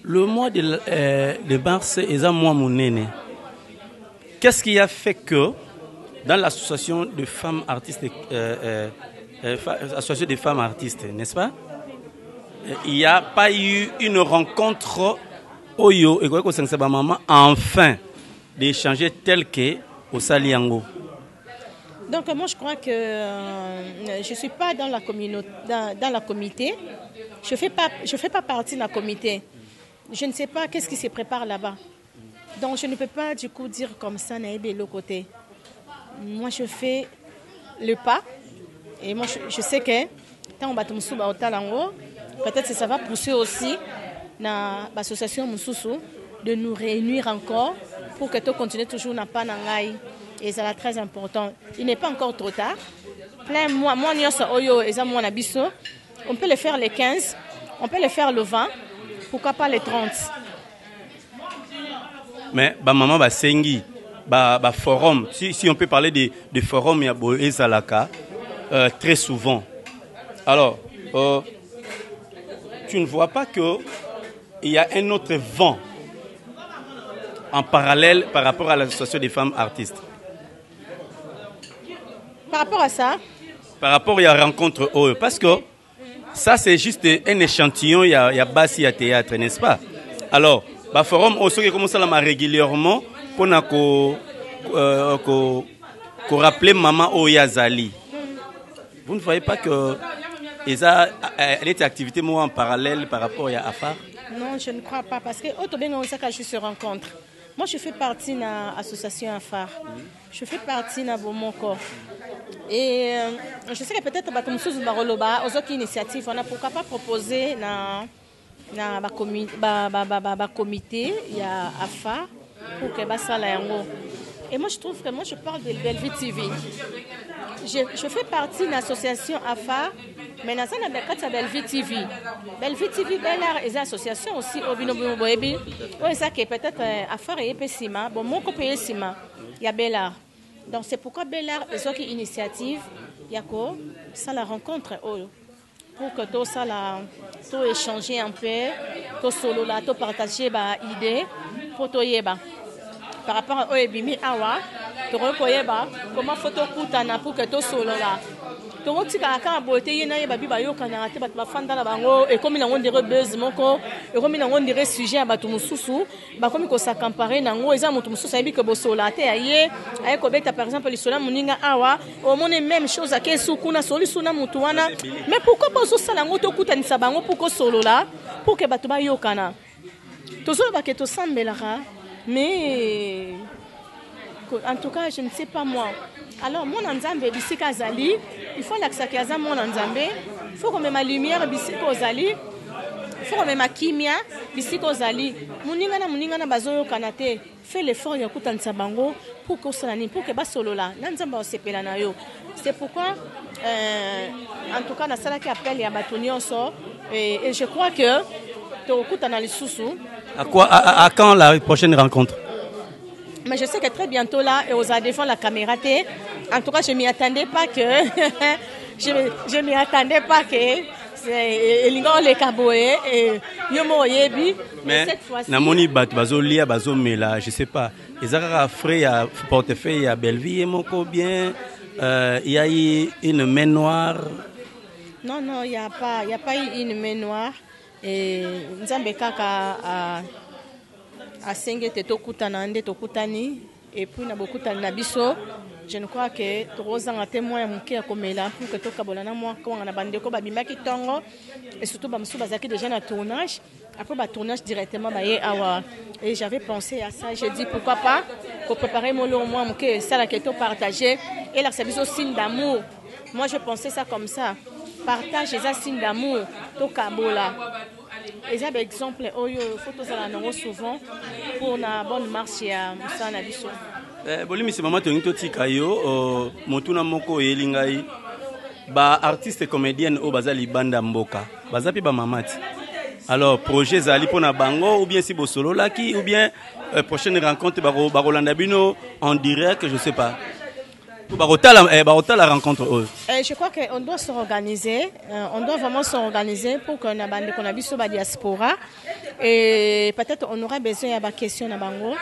Speaker 11: Le mois de mars est un mois monene. Qu'est-ce qui a fait que dans l'association de femmes artistes, association des femmes artistes, n'est-ce pas? Il n'y a pas eu une rencontre Oyo et enfin d'échanger tel que au Saliango.
Speaker 2: Donc moi je crois que je suis pas dans la communauté, dans la comité. Je fais pas partie de la comité. Je ne sais pas qu'est-ce qui se prépare là-bas. Donc je ne peux pas du coup dire comme ça naïbe l'autre côté. Moi je fais le pas et moi je sais que tant on va tomber au talango, peut-être que ça va pousser aussi dans l'association Moussousou de nous réunir encore pour que tout continue toujours n'a pas nangai. Et c'est très important. Il n'est pas encore trop tard. Plein mois, on peut le faire le 15, on peut le faire le 20, pourquoi pas le 30.
Speaker 11: Mais maman ba sengi, ba forum. Si on peut parler de forum et Zalaka, très souvent. Alors, tu ne vois pas que il y a un autre vent en parallèle par rapport à l'association des femmes artistes.
Speaker 2: Par rapport à ça?
Speaker 11: Par rapport à la rencontre, parce que ça c'est juste un échantillon, il y a Bassi à théâtre, n'est-ce pas? Alors, le forum, on se commence à la régulièrement pour rappeler maman Oyazali. Vous ne voyez pas que il y a une activité en parallèle par rapport à Afar?
Speaker 2: Non, je ne crois pas, parce que je se rencontre. Moi, je fais partie de l'association Afar. Je fais partie de Bomoko. Et je sais que peut-être comme sous Baroloba, aux autres initiatives, on a pourquoi pas proposer na comité, il y a Afar pour que ça la yango. Et moi, je trouve que je parle de Bellevue TV. Je fais partie de l'association AFA, mais dans la Bellevue TV. Bellevue TV, Bellard, est une association aussi au Binobo Boebi. Oui, ça qui est peut-être AFA et Pessima. Bon, mon copain Sima, il y a Bellard. Donc, c'est pourquoi Bellard est une initiative. Il y a quoi? Ça la rencontre. Pour que tout ça, tout échanger un peu, tout solo, tout partager des idées, pour tout yéba. Par rapport à Oebimi Awa, tu reconnais comment photo coutana pour que tu solo là. Tu vois que quand on boite y na babi bayo kana te bat bafanda la bango et comme il on dirait buzz moko et comme il on dirait sujet à batu mususu ba comme ko sa comparer nango eza mutu mususu ayebi que bosola te aye aye ko beta par exemple lisola muninga awa au monde même chose à kesu kuna soli suna mutu wana mais pourquoi pas so sala ngo to kutanisa bango pour ko solo là pour que batu bayo kana to solo ba ke to sambelara. Mais en tout cas, je ne sais pas moi. Alors, mon Nzambe Bissika Zali, il faut l'accès à mon Nzambe, il faut qu'on mette ma lumière bisiko ozali, il faut qu'on mette ma kimia bisiko ozali. Muninga na bazoyo kanate, fais l'effort ya kutanisa bango pour que ça pour que basolola, Nzamba osepela na yo. C'est pourquoi en tout cas na sala qui appelle ya batonionso et je crois que to kutana lisusu.
Speaker 11: À quand la prochaine rencontre?
Speaker 2: Mais je sais que très bientôt là, et aux adhérents la caméra T. En tout cas, je m'y attendais pas que je m'y attendais pas que c'est les caboé et yomo yebi.
Speaker 11: Mais
Speaker 2: cette fois-ci,
Speaker 11: namoni bazo lia bazo mela, je sais pas. Ezaka frais à portefeuille à Belleville moko bien. Il y a eu une main noire.
Speaker 2: Non, il y a pas eu une main noire. Et Nzambe kaka à Senge Tokutana Ande Tokutani et puis na bokutani na biso. Je ne crois que Torozanga témoin muke ya komela pour que tokabolana moi quand on a bandeko babimaki tongo et surtout bamsu bazaki déjà na tournage. Après ba tournage directement ba ye awa et j'avais pensé à ça, j'ai dit pourquoi pas pour préparer mon lot moi muke ça la keto partager et là c'est biso signe d'amour. Moi je pensais ça comme ça. Partage les signes d'amour tokabola. Et j'ai des exemples où il faut que souvent pour une bonne marche à Moussana Bisso.
Speaker 11: Bolimi c'est maman Tonito Tikayo, Motuna Moko et Lingai, ba artiste comédienne au Bazali Banda Mboka, Bazapi ba mamati. Alors projet Zali pour na bango ou bien si Bosolo Laki ou bien prochaine rencontre Barolanda Bino en direct, je sais pas. La rencontre.
Speaker 2: Je crois qu'on doit s'organiser, on doit vraiment s'organiser pour qu'on ait besoin de diaspora et peut-être on aura besoin de questions à bango,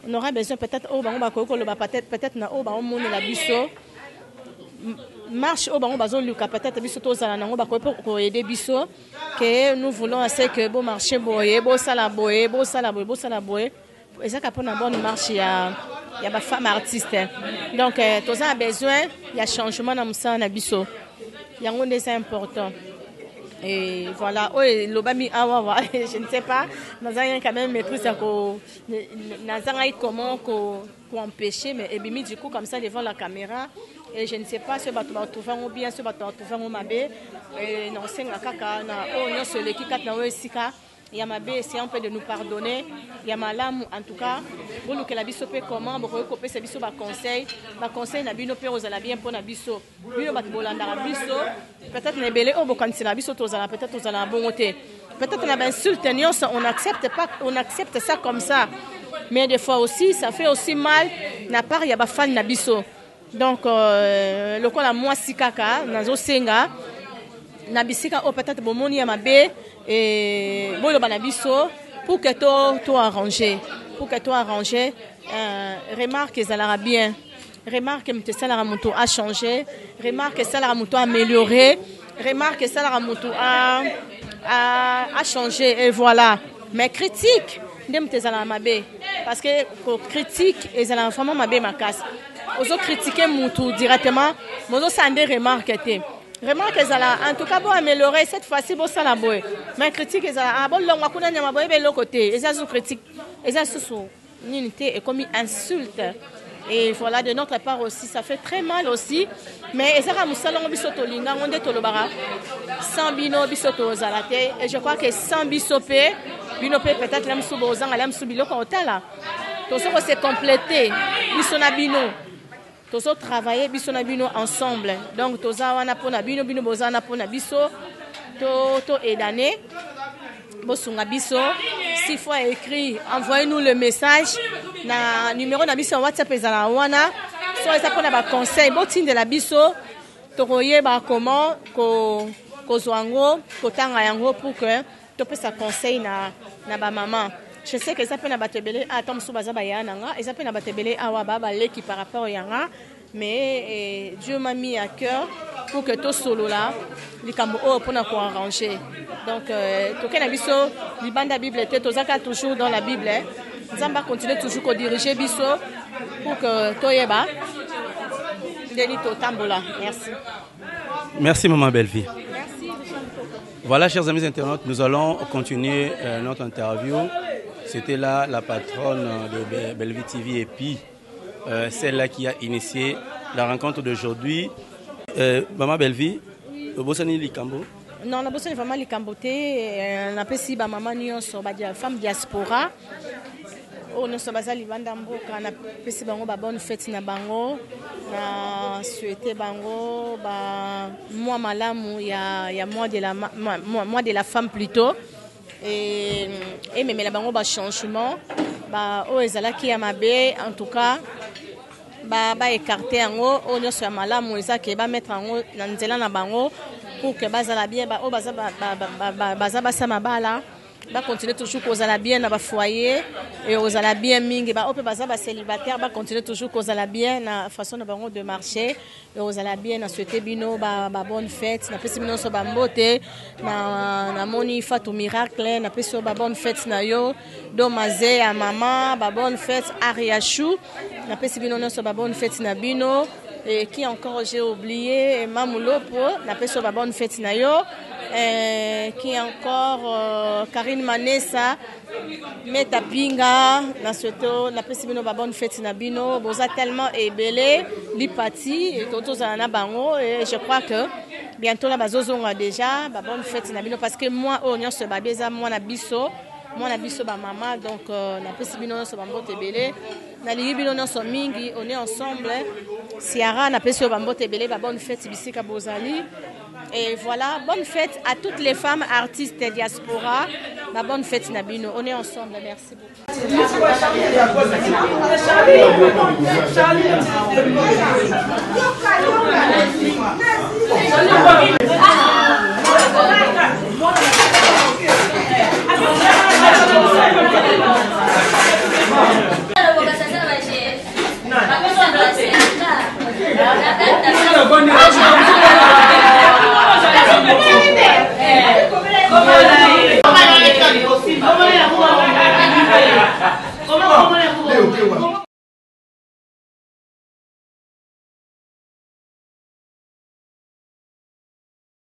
Speaker 2: on aura besoin peut-être au bango peut-être na au bango monde la biso marche au bango bazo luka peut-être biso to zala nango ba pour aider biso que nous voulons assez que bon marché boye bo sala boye et ça pour une bonne marche il y a des femmes artistes. Donc, tous a besoin, il y a changement dans le biso. Il y a un des important. Et voilà, l'obami awa, je ne sais pas, nous avons quand même maîtrise comment empêcher, mais et bimi du coup comme ça devant la caméra. Et je ne sais pas ce bateau va trouver ou bien ce bateau va trouver au mabé. Et non, c'est la caca, non, c'est le qui kat na wesika. Il y a ma bé, c'est un peu de nous pardonner. Il y a ma lame, en tout cas, pour que la biso peut comment, pour que ce biso va conseil na bino pe ozala bien pour na biso. Bino bat bolanda la biso, peut-être na belé au bokansi la biso tozala peut-être ozala bon côté. Peut-être na insulte on accepte ça comme ça. Mais des fois aussi, ça fait aussi mal na part il y a ba fan na biso. Donc le ko la moi sikaka nazo senga na bisika o peut-être bomoni ya mabe et bolo bana biso pour que tout arranger remarque ça la bien remarque que ça la moto a changé remarque ça la moto a amélioré remarque ça la moto a changé et voilà mais critique ndem te zala mabe parce que critique et zala vraiment mabe makas ozo critiquer moto directement mozo sande remarque te remarque ezala en tout cas pour améliorer cette fois-ci pour ça la boy mais critique ezala bon longa kuna nyama boy be côté ezala critique ezala sous unité et comme insulte et voilà de notre part aussi ça fait très mal aussi mais ezala musalongo bisoto linga ngonde tolobara sans bino bisoto zalate et je crois que sans bisope bino peut-être la msubo zanga la msubilo ko otala to soko se compléter bisona bino tous travailler biso na bino ensemble donc toza wana pona bino bozana pona biso to edane bosunga biso 6 fois écrit envoyez-nous le message na numéro na biso WhatsApp ezala wana so eza pona ba conseil botinde la biso to koyeba comment ko zwango ko tanga yango pour que to pesa conseil na ba maman. Je sais que ça peut n'abatebele à Tom Soubaza Bayananga et ça peut n'abatebele à Wababa qui par rapport au Yanga mais Dieu m'a mis à cœur pour que tout solo là les cambo pour nous arranger donc tout que nabiso libanda Bible était tozaka toujours dans la Bible Zamba continue toujours à diriger biso pour que toyeba Denito Tambola. Merci.
Speaker 11: Merci maman Belleville.
Speaker 2: Merci.
Speaker 11: Voilà chers amis internautes, nous allons continuer notre interview. C'était là la patronne de Belleville TV et puis celle-là qui a initié la rencontre d'aujourd'hui. Maman Belle-Vie, bosani likambo?
Speaker 2: Non, la bosani vraiment likambo te. On appelle si maman nyonso ba femme diaspora. Oh non, sobaza libanda mboka na pesi bango ba bonne fête na bango. Na souhaiter bango ba mois malamu ya mois de la femme plutôt. Et même la bango ba changement ba o ezalaki ya mabe en tout cas ba écarter yango o nyonso ya malamu ezaki ba mettre yango na nzela na bango pour que bazala bien ba o baza basama bala ba continuer toujours kozala bien na ba foyer et ozala bien mingi ba ope baza ba célibataire ba continuer toujours kozala bien na façon na bango de marcher et ozala bien na souhaiter bino ba bonne fête na pesi bino so ba mbote na moni Fatou Miracle na pesi ba bonne fête na yo do mazé ya maman ba bonne fête Ariachou na pesi bino so ba bonne fête na bino et qui encore j'ai oublié Mamulopo na pesi ba bonne fête na yo. Qui est encore Karine Manessa, Meta Pinga, na pesibino ba bonne fête na bino, boza tellement ébélé, lipati et toto zana bango et je crois que bientôt la bazozonga déjà ba bonne fête na bino parce que moi on y se babeza moi na biso ba maman donc na pesibino so ba mbote ébélé na libino no so mingi on est ensemble Ciara na pesibino ba mbote ébélé ba bonne fête bisika bozali. Et voilà, bonne fête à toutes les femmes artistes diaspora. Ma bonne fête Nabino, on est ensemble, merci beaucoup.